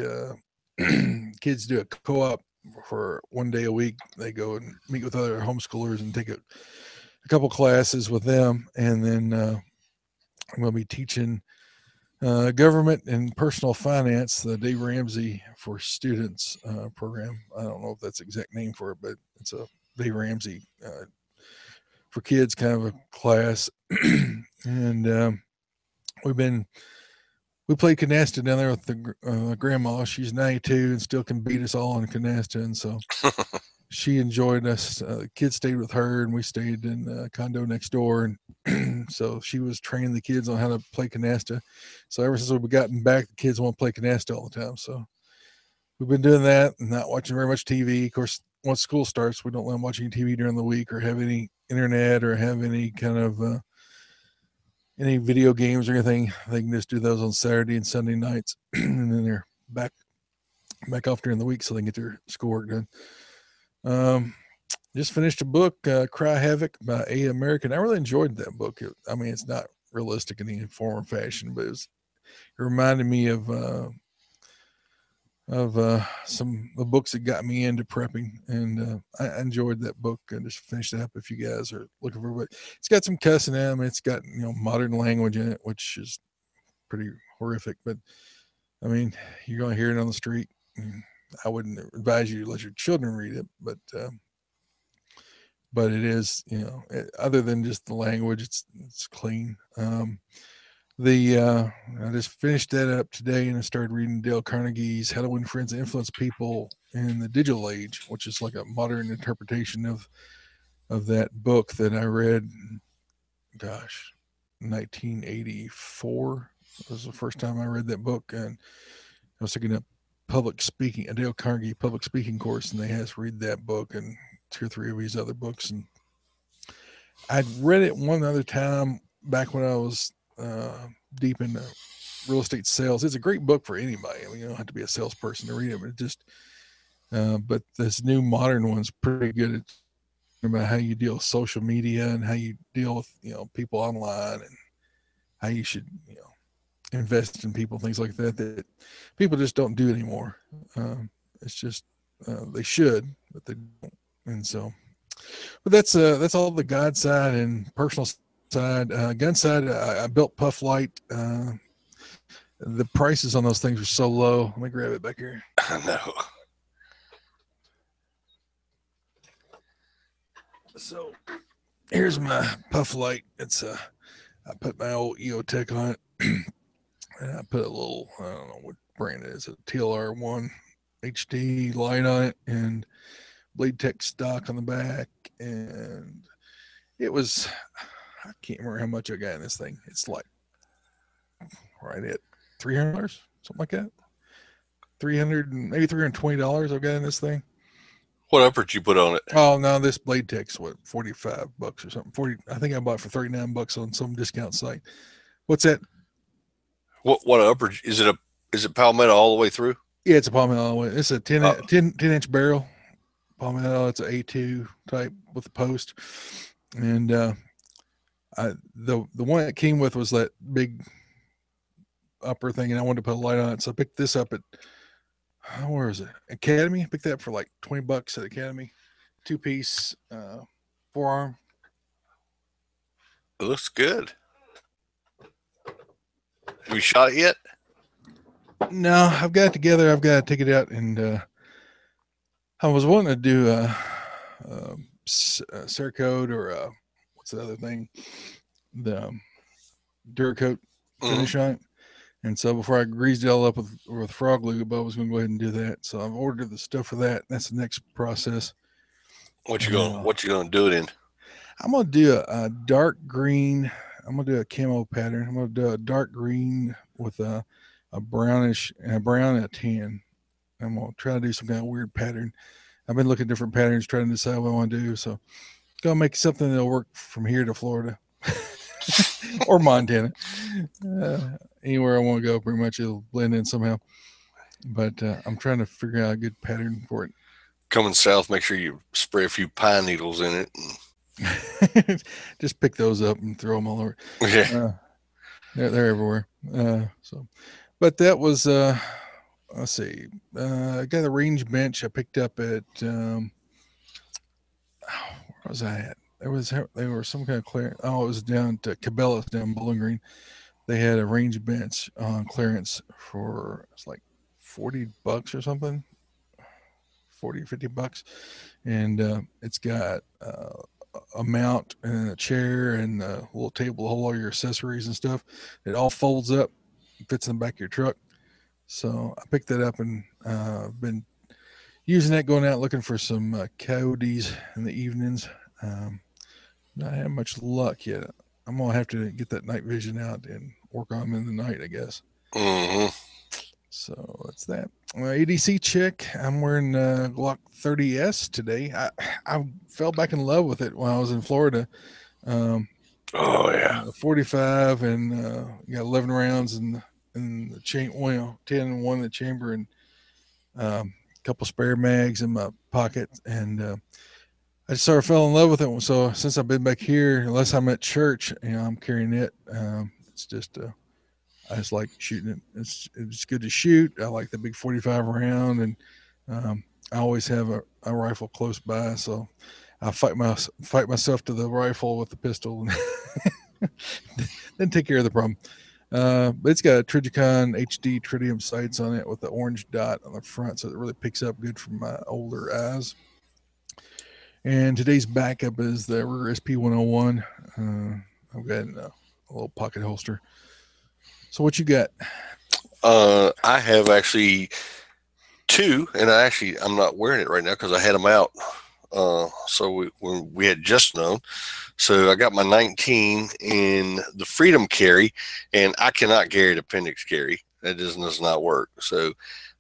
Kids do a co-op for one day a week. They go and meet with other homeschoolers and take a couple classes with them, and then I'm going to be teaching government and personal finance, the Dave Ramsey for Students program. I don't know if that's the exact name for it, but it's a Dave Ramsey for kids kind of a class. And we played canasta down there with the grandma. She's 92 and still can beat us all in canasta, and so she enjoyed us. Kids stayed with her, and we stayed in a condo next door. And so she was training the kids on how to play canasta. So ever since we've gotten back, the kids want to play canasta all the time. So we've been doing that and not watching very much TV. Of course, once school starts, we don't let them watch any TV during the week or have any internet or have any kind of any video games or anything. They can just do those on Saturday and Sunday nights, and then they're back off during the week so they can get their schoolwork done. Just finished a book, Cry Havoc by A. American. I really enjoyed that book. It's not realistic in any form or fashion, but it reminded me of some of the books that got me into prepping, and I enjoyed that book. I just finished it up. If you guys are looking for it, it's got some cussing in it. It's got modern language in it, which is pretty horrific. But I mean, you're gonna hear it on the street. I wouldn't advise you to let your children read it, but it is, other than just the language, it's clean. I just finished that up today, and I started reading Dale Carnegie's How to Win Friends and Influence People in the Digital Age, which is like a modern interpretation of that book that I read. Gosh, 1984 was the first time I read that book, and I was taking a public speaking, a Dale Carnegie public speaking course, and they had us read that book and two or three of his other books. And I'd read it one other time back when I was deep into real estate sales. It's a great book for anybody. I mean, you don't have to be a salesperson to read it, but it just, but this new modern one's pretty good at about how you deal with social media and how you deal with, people online, and how you should, invest in people, things like that, that people just don't do anymore. It's just, they should, but they don't. And so, but that's all the God side and personal side. Gun side, I built Puff Light. The prices on those things are so low. Let me grab it back here. I know. So here's my Puff Light. It's I put my old EOTech on it. And I put a little, I don't know what brand it is, a TLR1 HD light on it, and Blade Tech stock on the back. And it was, I can't remember how much I got in this thing. It's like right at $300, something like that. Maybe $320 I've got in this thing. What upper did you put on it? Oh no, this Blade Tech's what, $45 or something. 40. I think I bought it for $39 on some discount site. What's that? What upper is it? Is it palmetto all the way through? Yeah, it's a palmetto all the way. It's a 10 inch barrel palmetto. It's an A2 type with the post, and the one that came with was that big upper thing, and I wanted to put a light on it, so I picked this up at where is it? Academy. I picked that up for like $20 at Academy. 2-piece forearm. It looks good. Have you shot it yet? No, I've got it together. I've got to take it out, and I was wanting to do a Cerakote or what's the other thing? The Duracoat finish on it. And so before I greased it all up with frog lube, I was going to go ahead and do that. So I've ordered the stuff for that. That's the next process. What you gonna do it in? I'm gonna do a dark green. I'm gonna do a camo pattern. I'm gonna do a dark green with a brownish and a brown and a tan. I'm gonna try to do some kind of weird pattern. I've been looking at different patterns, trying to decide what I want to do. So gonna make something that'll work from here to Florida or Montana. Anywhere I want to go, pretty much it'll blend in somehow. But I'm trying to figure out a good pattern for it. Coming south, make sure you spray a few pine needles in it. Just pick those up and throw them all over. Yeah, they're everywhere. But that was let's see. I got a range bench I picked up at where was I at? They were some kind of clearance. Oh, it was down to Cabela's down Bowling Green. They had a range bench on clearance for it's like $40 or something, $50, and it's got a mount and a chair and a little table to hold all your accessories and stuff. It all folds up, fits in the back of your truck. So I picked that up and been using that, going out looking for some coyotes in the evenings. Not had much luck yet. I'm gonna have to get that night vision out and work on them in the night, I guess. Mm-hmm. So that's that. ADC check. I'm wearing Glock 30S today. I fell back in love with it when I was in Florida. Oh yeah. 45 and you got 11 rounds in the chain. Well, 10 and 1 in the chamber, and a couple spare mags in my pocket, and I just sort of fell in love with it. So since I've been back here, unless I'm at church, I'm carrying it. It's just I just like shooting it. It's good to shoot. I like the big 45 round, and I always have a rifle close by, so I fight myself to the rifle with the pistol, and then take care of the problem. But it's got a Trijicon HD tritium sights on it with the orange dot on the front, so it really picks up good from my older eyes. And today's backup is the Ruger SP-101. I've got a little pocket holster. So what you got? I have actually two, and I'm not wearing it right now because I had them out. So when we had just known. So I got my 19 in the Freedom carry, and I cannot carry the appendix carry. That does not work. So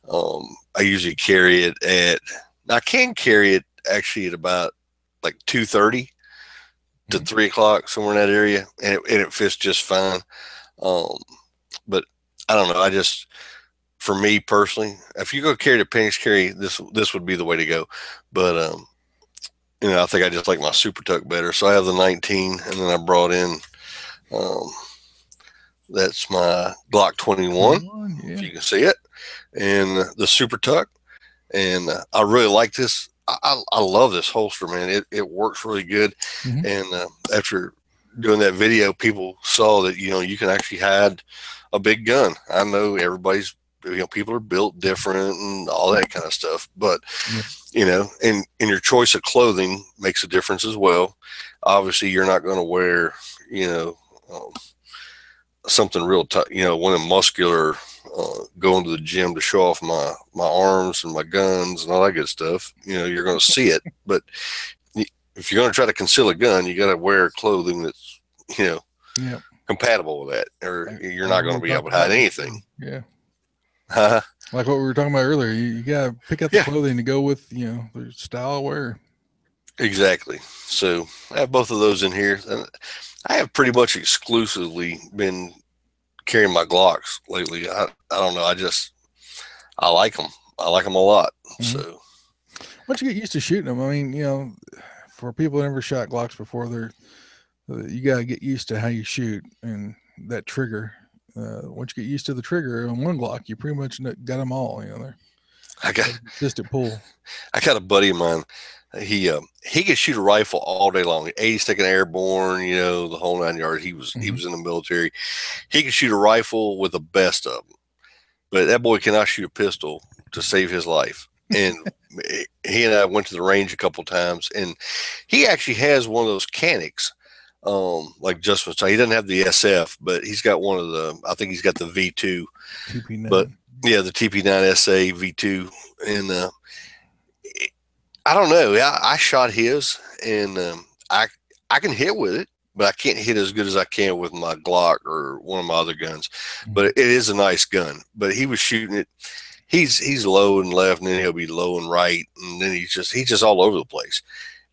I usually carry it I can carry it actually at about like 2:30 to 3 o'clock, somewhere in that area, and it fits just fine. But I don't know. For me personally, if you go carry the appendix carry, this would be the way to go. But I think I just like my Super Tuck better. So I have the 19, and then I brought in that's my Glock 21, if you can see it, and the Super Tuck. And I really like this. I love this holster, man. It works really good. And after doing that video, people saw that you can actually hide a big gun. I know people are built different and all that kind of stuff, but and your choice of clothing makes a difference as well. Obviously, you're not going to wear something real tight, one of muscular, going to the gym to show off my arms and my guns and all that good stuff. You're going to see it, but if you're going to try to conceal a gun, you got to wear clothing that's compatible with that, or you're not going to be able to hide anything. Yeah. Like what we were talking about earlier, you got to pick out the clothing to go with the style of wear. Exactly. So I have both of those in here. I have pretty much exclusively been carrying my Glocks lately. I don't know. I like them. I like them a lot. So once you get used to shooting them, I mean, for people that never shot Glocks before, you got to get used to how you shoot and that trigger. Once you get used to the trigger on one Glock, you pretty much got them all. I got a consistent pull. I got a buddy of mine. He could shoot a rifle all day long. 82nd Airborne, the whole 9 yards. He was in the military. He could shoot a rifle with the best of them, but that boy cannot shoot a pistol to save his life. And he and I went to the range a couple times, and he actually has one of those Canics, like Justin said. He doesn't have the SF, but he's got one of I think he's got the V2. TP9. But yeah, the TP9 SA V2, and I don't know. I shot his, and I can hit with it, but I can't hit as good as I can with my Glock or one of my other guns. But it is a nice gun. But he was shooting it. He's low and left, and then he'll be low and right, and then he's just all over the place.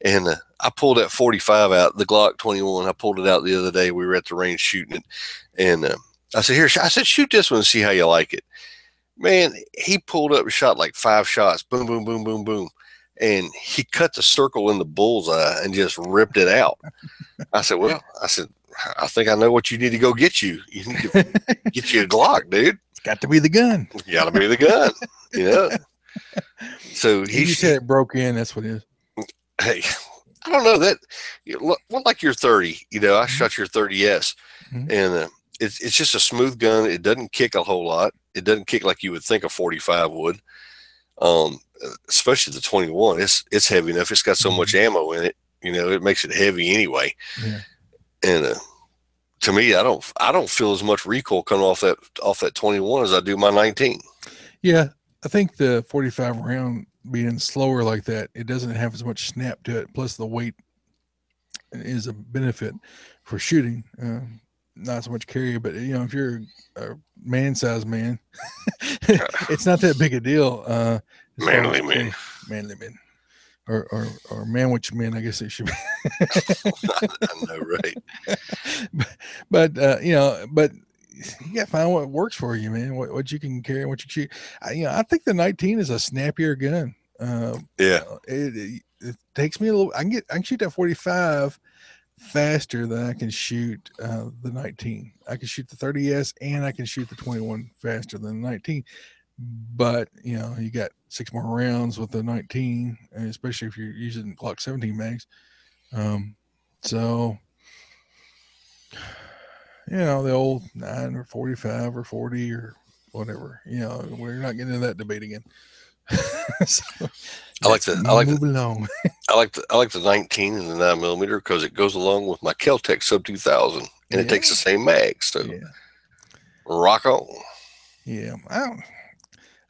And I pulled that 45 out, the Glock 21. I pulled it out the other day. We were at the range shooting it, and I said, shoot this one and see how you like it. Man, he pulled up and shot like 5 shots. Boom, boom, boom, boom, boom. And he cut the circle in the bullseye and just ripped it out. I said, I think I know what you need to go get you. You need to get you a Glock, dude. It's got to be the gun. It's got to be the gun. So he said it broke in. That's what it is. Hey, I don't know that. Like your 30, I shot your 30S, and it's just a smooth gun. It doesn't kick a whole lot. It doesn't kick like you would think a 45 would. Especially the 21, it's heavy enough. It's got so much ammo in it, it makes it heavy anyway. Yeah. And to me, I don't feel as much recoil coming off that 21 as I do my 19. Yeah, I think the 45 round being slower like that, it doesn't have as much snap to it. Plus, the weight is a benefit for shooting. Not so much carry, but if you're a man-sized man, it's not that big a deal. Manly men, or manwich men, I guess it should be. I know, right? But but you got to find what works for you, man. What you can carry, and what you shoot. I think the 19 is a snappier gun. It takes me a little. I can shoot that 45 faster than I can shoot the 19. I can shoot the 30S and I can shoot the 21 faster than the 19. But you got 6 more rounds with the 19, and especially if you're using Glock 17 mags. So the old 9 or 45 or 40 or whatever. We're not getting into that debate again. So, I like the 19 and the 9mm because it goes along with my Kel-Tec Sub 2000, and it takes the same mag. So Rock on. Yeah,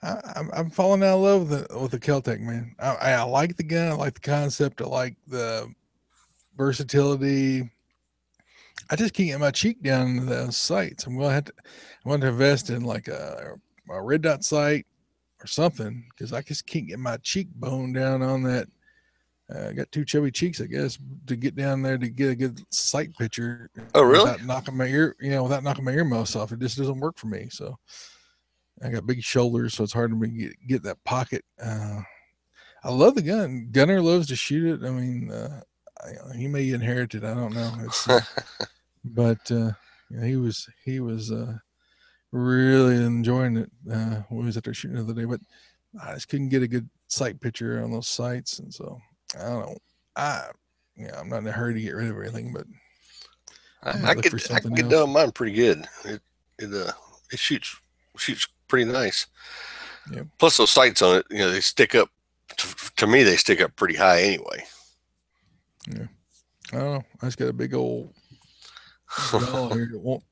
I'm falling out of love with the Keltec, man. I like the gun. I like the concept. I like the versatility. I just can't get my cheek down to the sights. I'm going to invest in like a red dot sight or something because I just can't get my cheekbone down on that. I got two chubby cheeks, I guess, to get down there to get a good sight picture Oh, really? without knocking my without knocking my earmuffs off. It just doesn't work for me. So I got big shoulders, so it's hard for me to get that pocket. I love the gun. Gunner loves to shoot it. I mean, he may inherit it. I don't know. But he was really enjoying it when we was out there shooting the other day. But I just couldn't get a good sight picture on those sights, and so I don't know. I'm not in a hurry to get rid of everything, but I can get done mine pretty good. It shoots pretty nice. Yeah. Plus those sights on it, they stick up. To me, they stick up pretty high anyway. Yeah. I don't know. I just got a big old doll here that won't.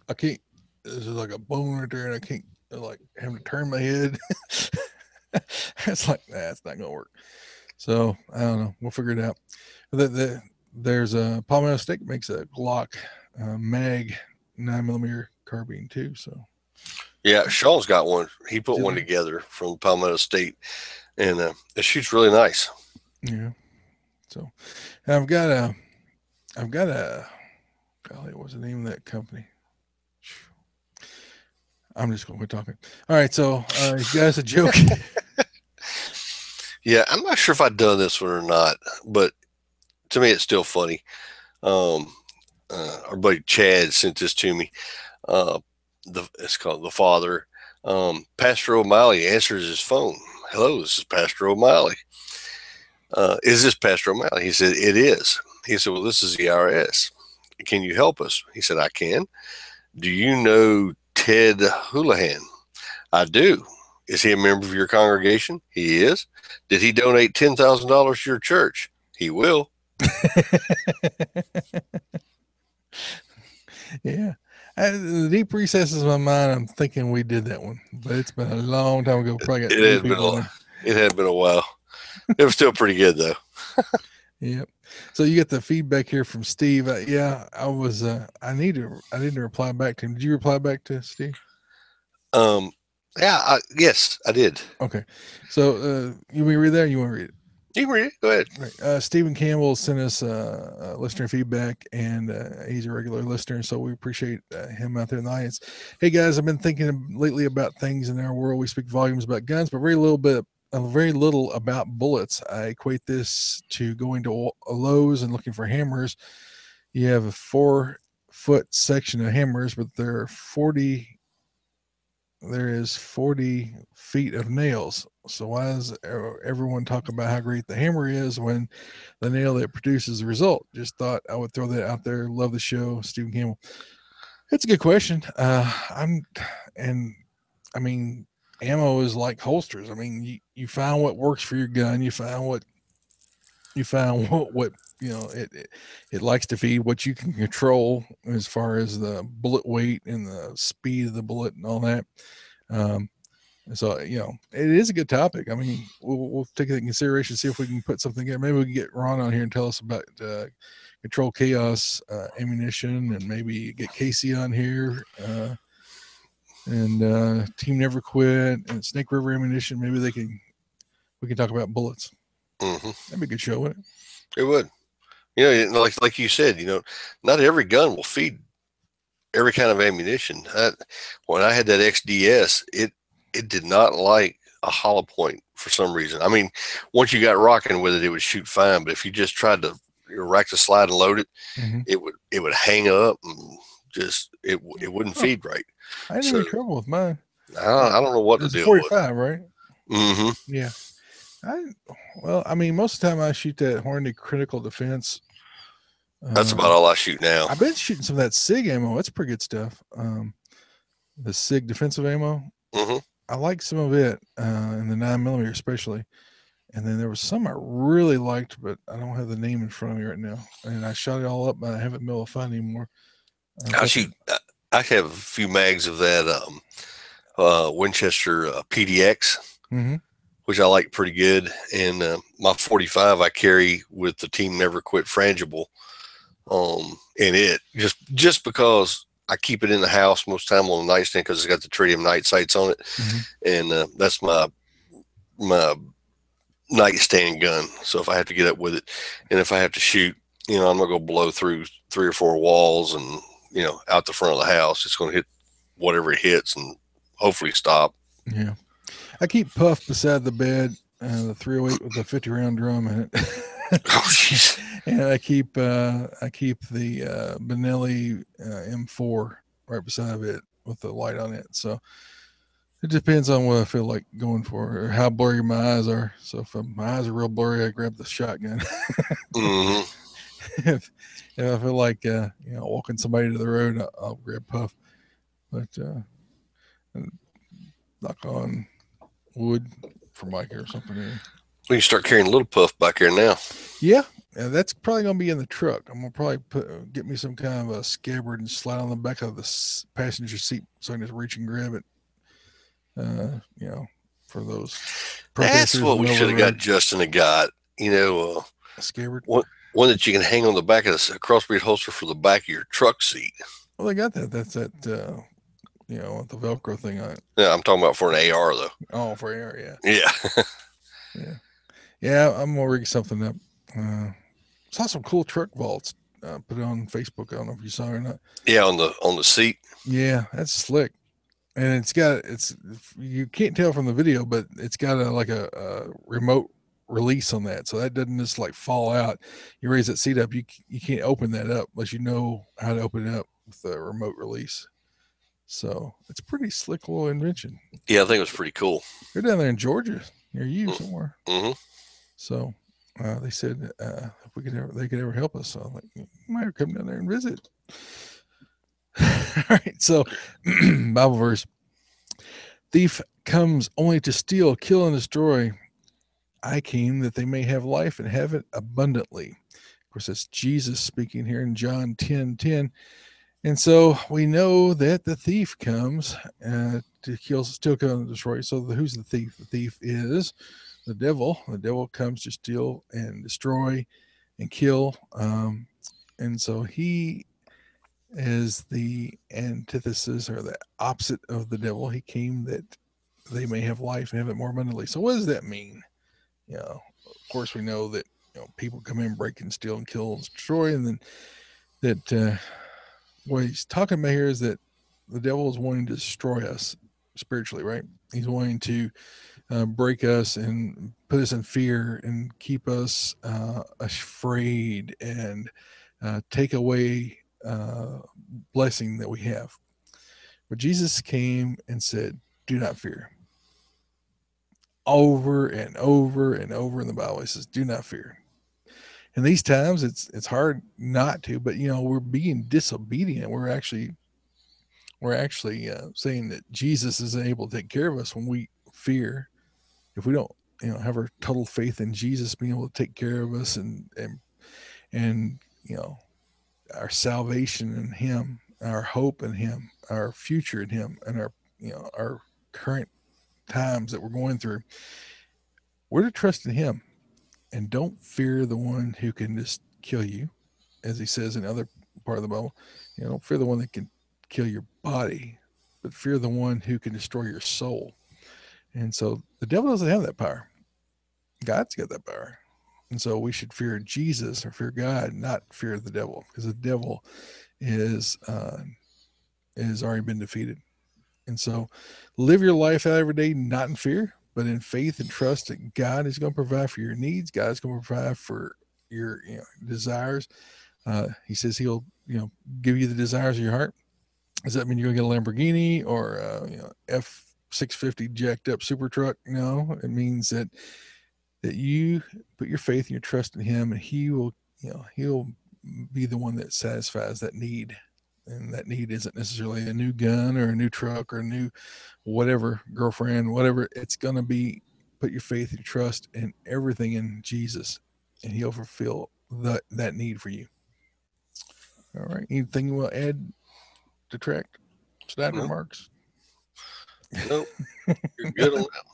I can't. This is like a bone right there, and I can't like having to turn my head. It's like it's not gonna work. So I don't know. We'll figure it out. There's a Palmetto State makes a Glock mag 9mm carbine too. So yeah, Sean's got one. He put one together from Palmetto State, and it shoots really nice. Yeah. So I've got a. Golly, what's the name of that company? I'm just going to quit talking. All right, so you guys a joke. Yeah, I'm not sure if I've done this one or not, but to me, it's still funny. Our buddy Chad sent this to me. It's called The Father. Pastor O'Malley answers his phone. Hello, this is Pastor O'Malley. Is this Pastor O'Malley? He said, it is. He said, well, this is the IRS. Can you help us? He said, I can. Do you know Ted Houlihan? I do. Is he a member of your congregation? He is. Did he donate $10,000 to your church? He will. Yeah. The deep recesses of my mind, I'm thinking we did that one, but it's been a long time ago. Probably got it had been a while. It was still pretty good though. Yep. So you get the feedback here from Steve. Yeah, I was. I need to reply back to him. Did you reply back to Steve? Yeah. Yes, I did. Okay. So you want me to read that? Or you want to read it? You can read it. Go ahead. Right. Stephen Campbell sent us listener feedback, and he's a regular listener, so we appreciate him out there in the audience. Hey guys, I've been thinking lately about things in our world. We speak volumes about guns, but very little about bullets. I equate this to going to a Lowe's and looking for hammers. You have a 4-foot section of hammers, but there is 40 feet of nails. So why does everyone talk about how great the hammer is when the nail that produces the result? Just thought I would throw that out there. Love the show, Stephen Campbell. It's a good question. Ammo is like holsters. I mean, you find what works for your gun. You find what it likes to feed, what you can control as far as the bullet weight and the speed of the bullet and all that. So it is a good topic. I mean, we'll take it in consideration, see if we can put something in. Maybe we can get Ron on here and tell us about Control Chaos ammunition, and maybe get Casey on here. And Team Never Quit and Snake River Ammunition. Maybe we can talk about bullets. Mm-hmm. That'd be a good show, wouldn't it? It would. Like you said, not every gun will feed every kind of ammunition. When I had that XDS, it did not like a hollow point for some reason. I mean, once you got rocking with it, it would shoot fine. But if you just tried to rack the slide and load it, mm-hmm. it would hang up and just it wouldn't feed right. I had any trouble with mine. I don't know what to do. 45, right? Mm-hmm. Yeah. Most of the time I shoot that Hornady Critical Defense. That's about all I shoot now. I've been shooting some of that SIG ammo. That's pretty good stuff. The SIG defensive ammo. Mm-hmm. I like some of it, in the 9mm especially. And then there was some I really liked, but I don't have the name in front of me right now. And I shot it all up, but I haven't been able to find anymore. I have a few mags of that Winchester PDX, Mm-hmm. which I like pretty good. And my 45 I carry with the Team Never Quit frangible. And it just because I keep it in the house most time on the nightstand because it's got the tritium night sights on it, Mm-hmm. and that's my nightstand gun. So if I have to get up with it, and if I have to shoot, I'm gonna go blow through 3 or 4 walls, and out the front of the house, it's gonna hit whatever it hits, and hopefully stop. Yeah. I keep Puff beside the bed, the 308 with the 50 round drum in it. Oh, jeez. And I keep the Benelli M4 right beside it with the light on it. So it depends on what I feel like going for or how blurry my eyes are. So if my eyes are real blurry, I grab the shotgun. Mm-hmm. if I feel like walking somebody to the road, I'll grab Puff. But knock on wood for Mike or something. We can start carrying a little Puff back here now. Yeah, that's probably gonna be in the truck. I'm gonna probably get me some kind of a scabbard and slide on the back of the passenger seat so I can just reach and grab it. For those That's protesters. what we over should the have got road. Justin and got. A scabbard. One that you can hang on the back of a crossbreed holster for the back of your truck seat. Well, they got that. That's that. With the Velcro thing on it. Yeah, I'm talking about for an AR though. Oh, for AR, yeah. Yeah. Yeah. I'm gonna rig something up. Saw some cool truck vaults. Put it on Facebook. I don't know if you saw it or not. Yeah, on the seat. Yeah, that's slick. And you can't tell from the video, but it's got a remote release on that, so that doesn't just like fall out. You raise that seat up, you can't open that up unless you know how to open it up with the remote release. So it's pretty slick little invention. Yeah, I think it was pretty cool. They're down there in Georgia near you somewhere. Mm-hmm. So they said if they could ever help us. So I'm like, you might come down there and visit. All right, so Bible verse: thief comes only to steal, kill, and destroy. I came that they may have life and have it abundantly. Of course, that's Jesus speaking here in John 10:10. And so we know that the thief comes to kill, steal, kill, and destroy. So who's the thief? The thief is the devil. The devil comes to steal and destroy and kill. And so he is the antithesis or the opposite of the devil. He came that they may have life and have it more abundantly. So what does that mean? Of course, we know that people come in, break and steal and kill and destroy, and then that what he's talking about here is that the devil is wanting to destroy us spiritually, right? He's wanting to break us and put us in fear and keep us afraid and take away blessing that we have. But Jesus came and said, "Do not fear." Over and over and over in the Bible, it says, "Do not fear." In these times, it's hard not to, but we're being disobedient. We're actually saying that Jesus isn't able to take care of us when we fear. If we don't, have our total faith in Jesus being able to take care of us and our salvation in Him, our hope in Him, our future in Him, and our current times that we're going through, we're to trust in Him and don't fear the one who can just kill you, as He says in other part of the Bible. Don't fear the one that can kill your body, but fear the one who can destroy your soul. And so the devil doesn't have that power. God's got that power. And so we should fear Jesus or fear God, not fear the devil, because the devil is already been defeated. And so live your life out every day, not in fear, but in faith and trust that God is going to provide for your needs. God is going to provide for your desires. He says He'll give you the desires of your heart. Does that mean you're going to get a Lamborghini or F650 jacked up super truck? No, it means that you put your faith and your trust in Him, and He'll be the one that satisfies that need. And that need isn't necessarily a new gun or a new truck or a new whatever, girlfriend, whatever. It's going to be put your faith and your trust and everything in Jesus, and He'll fulfill that need for you. All right. Anything you want to add, detract snide Nope. remarks? Nope. You're good on that.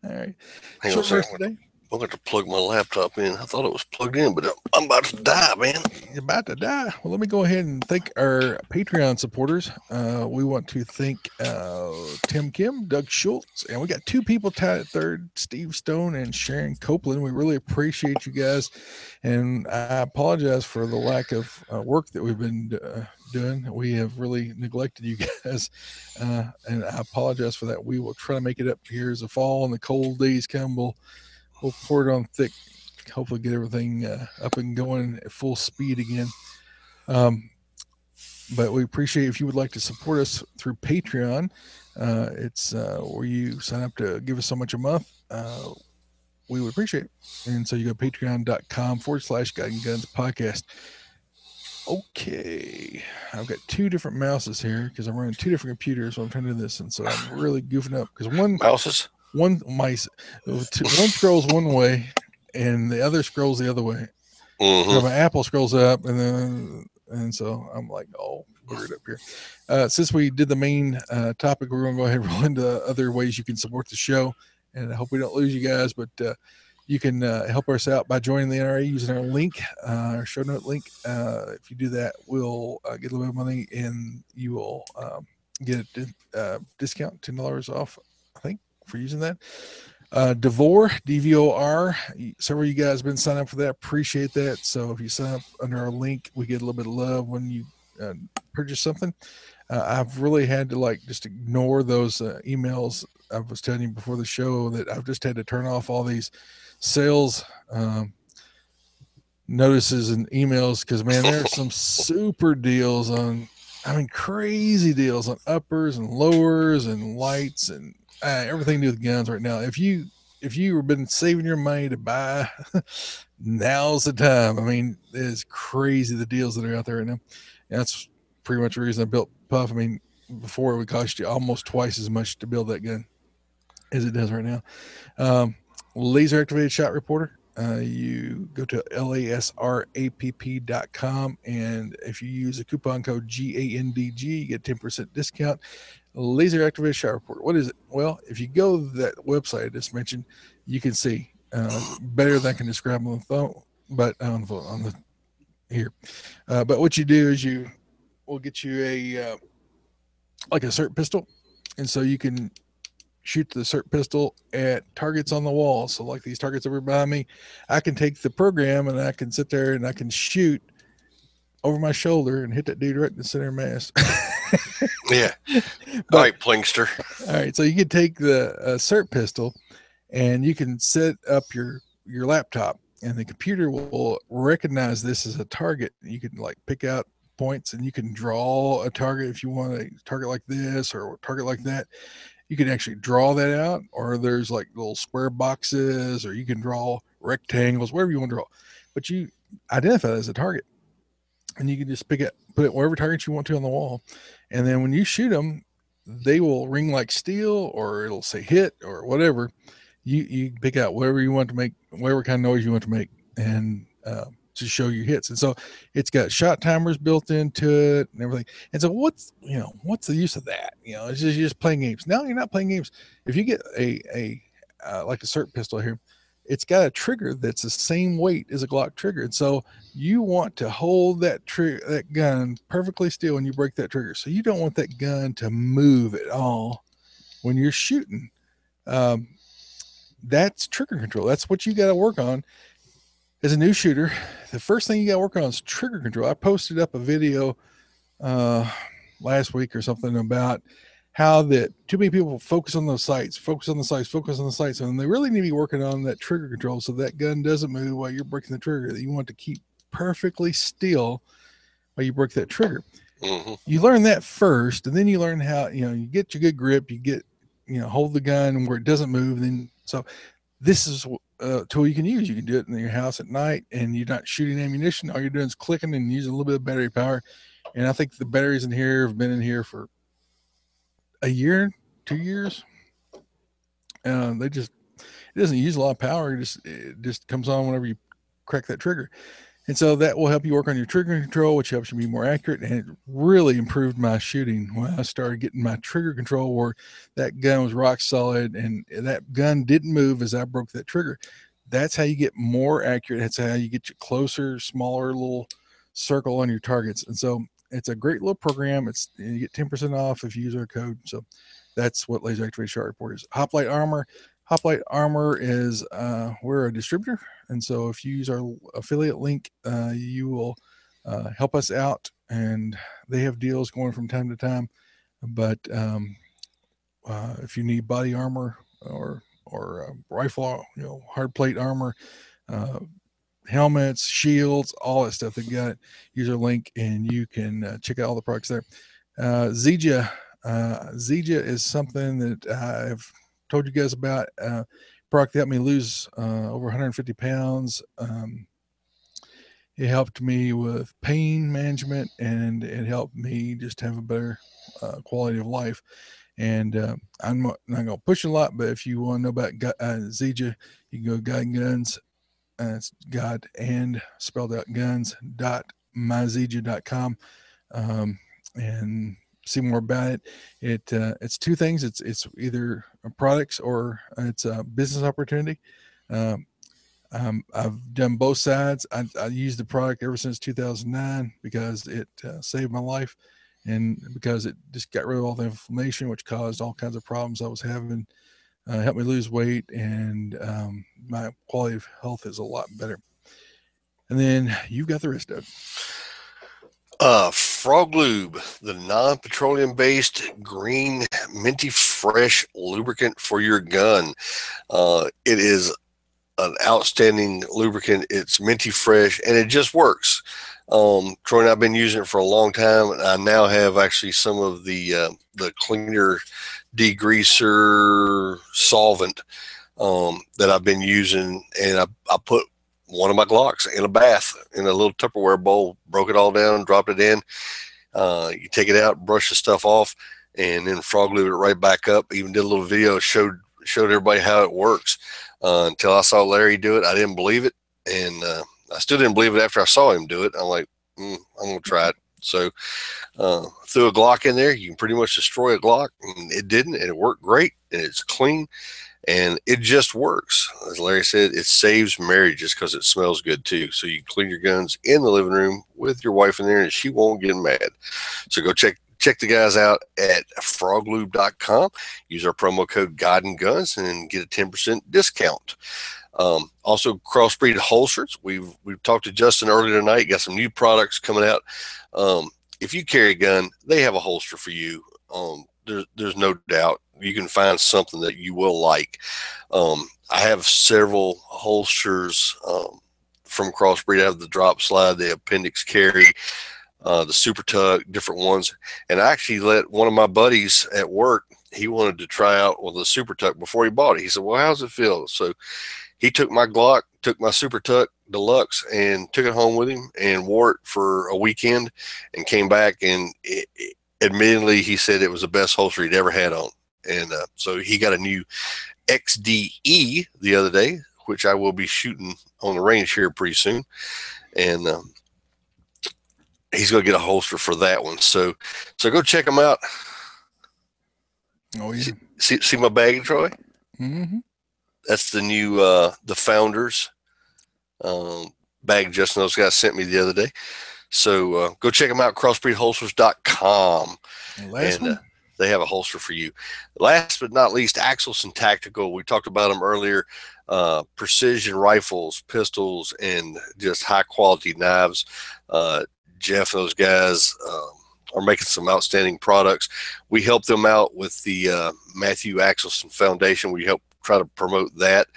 All right. Hang on a Short second. verse today. I'm going to plug my laptop in. I thought it was plugged in, but I'm about to die, man. You're about to die. Well, let me go ahead and thank our Patreon supporters. We want to thank Tim Kim, Doug Schultz, and we got two people tied at third, Steve Stone and Sharon Copeland. We really appreciate you guys, and I apologize for the lack of work that we've been doing. We have really neglected you guys, and I apologize for that. We will try to make it up here as the fall and the cold days come. We'll pour it on thick. Hopefully get everything up and going at full speed again. But we appreciate if you would like to support us through Patreon. It's where you sign up to give us so much a month. We would appreciate it. And so you go to patreon.com/Guiding Guns podcast. Okay. I've got two different mouses here because I'm running two different computers while I'm trying to do this. And so I'm really goofing up because one scrolls one way and the other scrolls the other way. Mm-hmm. So my Apple scrolls up, and so I'm like, oh, buried up here. Since we did the main topic, we're going to go ahead and roll into other ways you can support the show. And I hope we don't lose you guys, but you can help us out by joining the NRA using our link, our show note link. If you do that, we'll get a little bit of money, and you will get a discount, $10 off, I think, for using that. DVOR, DVOR, several of you guys have been signing up for that. Appreciate that. So if you sign up under our link, we get a little bit of love when you purchase something. I've really had to just ignore those emails. I was telling you before the show that I've just had to turn off all these sales notices and emails because, man, there are some super deals on, crazy deals on uppers and lowers and lights and everything to do with guns right now. If you have been saving your money to buy, now's the time. It's crazy the deals that are out there right now. And that's pretty much the reason I built Puff. Before it would cost you almost twice as much to build that gun as it does right now. Laser activated shot reporter. You go to lasrapp.com, and if you use a coupon code GANDG, you get 10% discount. Laser activated shot report. What is it? Well, if you go to that website I just mentioned, you can see better than I can describe on the phone, but here. But what you do is we'll get you a SIRT pistol, and so you can shoot the SIRT pistol at targets on the wall. So like these targets over behind me, I can take the program and I can sit there and I can shoot over my shoulder and hit that dude right in the center mass. Yeah. All right, Plingster. All right. So you can take the SIRT pistol and you can set up your laptop, and the computer will recognize this as a target. You can pick out points, and you can draw a target if you want a target like this or a target like that. You can actually draw that out, or there's little square boxes, or you can draw rectangles, whatever you want to draw. But you identify that as a target, and you can just put it wherever target you want to on the wall. And then when you shoot them, they will ring like steel, or it'll say hit or whatever. You pick out whatever you want to make, whatever kind of noise you want to make, and to show your hits. And so it's got shot timers built into it and everything. And so what's the use of that? It's just, you're just playing games. No, you're not playing games. If you get a SIRT pistol here, it's got a trigger that's the same weight as a Glock trigger. And so you want to hold that gun perfectly still when you break that trigger. So you don't want that gun to move at all when you're shooting. That's trigger control. That's what you got to work on. As a new shooter, the first thing you got to work on is trigger control. I posted up a video last week or something about how that too many people focus on the sights, and they really need to be working on that trigger control so that gun doesn't move while you're breaking the trigger. That you want to keep perfectly still while you break that trigger. Mm-hmm. You learn that first, and then you learn how you get your good grip. You get hold the gun where it doesn't move. Then so this is a tool you can use. You can do it in your house at night, and you're not shooting ammunition. All you're doing is clicking and using a little bit of battery power. And I think the batteries in here have been in here for a year, 2 years. It doesn't use a lot of power. It just comes on whenever you crack that trigger. And so that will help you work on your trigger control, which helps you be more accurate. And it really improved my shooting when I started getting my trigger control where that gun was rock solid and that gun didn't move as I broke that trigger. That's how you get more accurate. That's how you get your closer, smaller little circle on your targets. And so it's a great little program. You get 10% off if you use our code. So that's what Laser Activated Shot Report is. Hoplite Armor. Hoplite Armor is we're a distributor, and so if you use our affiliate link, you will help us out. And they have deals going from time to time. But if you need body armor or rifle, hard plate armor, helmets, shields, all that stuff, they got it. Use our link, and you can check out all the products there. Zija is something that I've told you guys about. Product that helped me lose over 150 pounds. It helped me with pain management, and it helped me just have a better quality of life. And I'm not going to push a lot, but if you want to know about Zija, you can go God and Guns. It's God and spelled out guns.myzija.com and see more about it. It's two things. It's either products or it's a business opportunity. I've done both sides. I used the product ever since 2009 because it saved my life, and because it just got rid of all the inflammation, which caused all kinds of problems I was having. Helped me lose weight, and my quality of health is a lot better. And then you've got the rest of it. Frog Lube, the non-petroleum based green minty fresh lubricant for your gun. It is an outstanding lubricant. It's minty fresh, and it just works. Troy and I've been using it for a long time, and I now have actually some of the cleaner degreaser solvent that I've been using, and I put one of my Glocks in a bath in a little Tupperware bowl, broke it all down, dropped it in. You take it out, brush the stuff off, and then frog lube it right back up. Even did a little video, showed everybody how it works. Until I saw Larry do it, I didn't believe it, and I still didn't believe it after I saw him do it. I'm like, I'm gonna try it. So threw a Glock in there. You can pretty much destroy a Glock, and it didn't, and it worked great, and it's clean, and it just works. As Larry said, it saves marriages because it smells good too. So you can clean your guns in the living room with your wife in there, and she won't get mad. So go check the guys out at froglube.com. Use our promo code God and Guns and get a 10% discount. Also, Crossbreed Holsters. We've talked to Justin earlier tonight. Got some new products coming out. If you carry a gun, they have a holster for you. There's no doubt you can find something that you will like. I have several holsters from Crossbreed. I have the drop slide, the appendix carry, the super tuck, different ones. And I actually let one of my buddies at work, he wanted to try out with the super tuck before he bought it. He said, well, how's it feel? So he took my Glock, took my super tuck deluxe, and took it home with him and wore it for a weekend and came back, and admittedly, he said it was the best holster he'd ever had on. And so he got a new XDE the other day, which I will be shooting on the range here pretty soon. And he's going to get a holster for that one. So go check him out. Oh, yeah. See my bag, Troy? Mm-hmm. That's the new, the Founders bag Justin, those guys sent me the other day. So go check them out, crossbreedholsters.com. And they have a holster for you. Last but not least, Axelson Tactical. We talked about them earlier. Precision rifles, pistols, and just high quality knives. Jeff and those guys are making some outstanding products. We help them out with the Matthew Axelson Foundation. We help try to promote that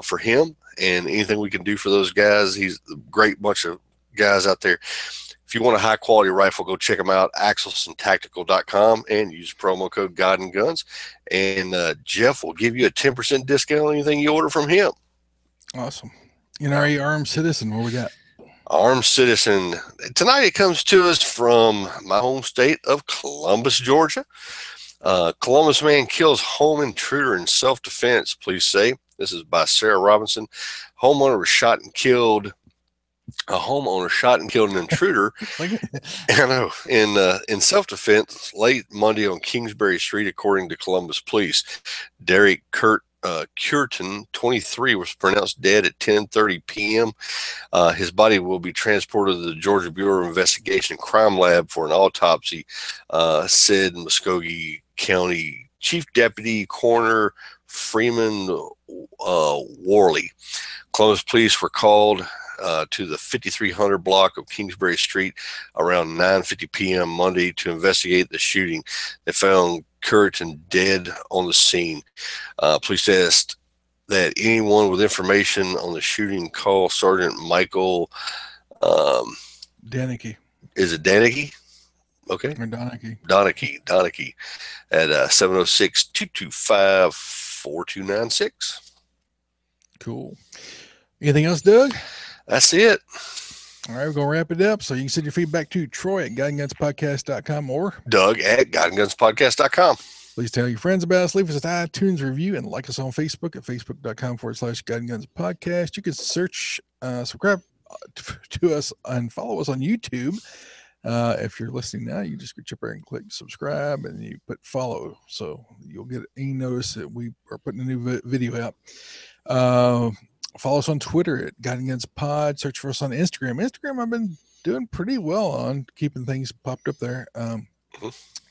for him, and anything we can do for those guys. He's a great bunch of guys out there. If you want a high quality rifle, go check them out, axelsontactical.com, and use promo code God and Guns, and Jeff will give you a 10% discount on anything you order from him. Awesome. NRA Armed Citizen, what we got? Armed Citizen. Tonight it comes to us from my home state of Columbus, Georgia. Columbus man kills home intruder in self-defense, police say. This is by Sarah Robinson. Homeowner was shot and killed A homeowner shot and killed an intruder. Like, I know. In self-defense, late Monday on Kingsbury Street, according to Columbus police, Derek Curtin, 23, was pronounced dead at 10:30 p.m. His body will be transported to the Georgia Bureau of Investigation Crime Lab for an autopsy, said Muskogee County Chief Deputy Coroner Freeman Worley. Columbus police were called to the 5300 block of Kingsbury Street around 9:50 p.m. Monday to investigate the shooting. They found Curtin dead on the scene. Police asked that anyone with information on the shooting call Sergeant Michael Danicky. Is it Danicky? Okay. Or Donachie. Donachie at 706-225-4296. Cool. Anything else, Doug? That's it. All right, we're going to wrap it up. So you can send your feedback to Troy at guidinggunspodcast.com or Doug at guidinggunspodcast.com. Please tell your friends about us. Leave us an iTunes review and like us on Facebook at facebook.com/guidinggunspodcast. You can subscribe to us and follow us on YouTube. If you're listening now, you just reach up there and click subscribe and you put follow. So you'll get any notice that we are putting a new video out. Follow us on Twitter at Guiding Guns Pod. Search for us on Instagram. I've been doing pretty well on keeping things popped up there.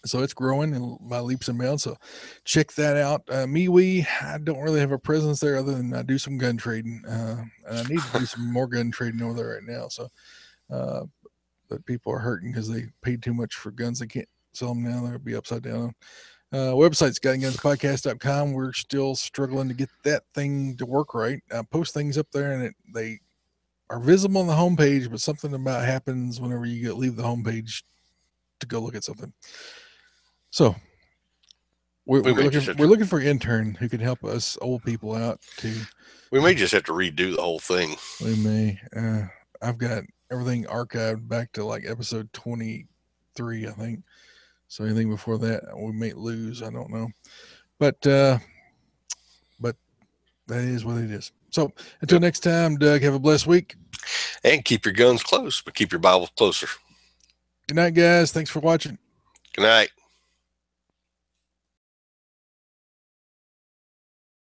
So it's growing by leaps and bounds. So check that out. I don't really have a presence there other than I do some gun trading. And I need to do some more gun trading over there right now. So, but people are hurting because they paid too much for guns. They can't sell them now. They'll be upside down. Website's guidinggunspodcast.com. We're still struggling to get that thing to work right. I post things up there and they are visible on the homepage, but something about happens whenever you leave the homepage to go look at something. So we're looking for an intern who can help us old people out too. We may just have to redo the whole thing. We may. I've got everything archived back to like episode 23, I think. So anything before that we may lose. I don't know. But that is what it is. So until next time, Doug, have a blessed week. And keep your guns close, but keep your Bible closer. Good night, guys. Thanks for watching. Good night.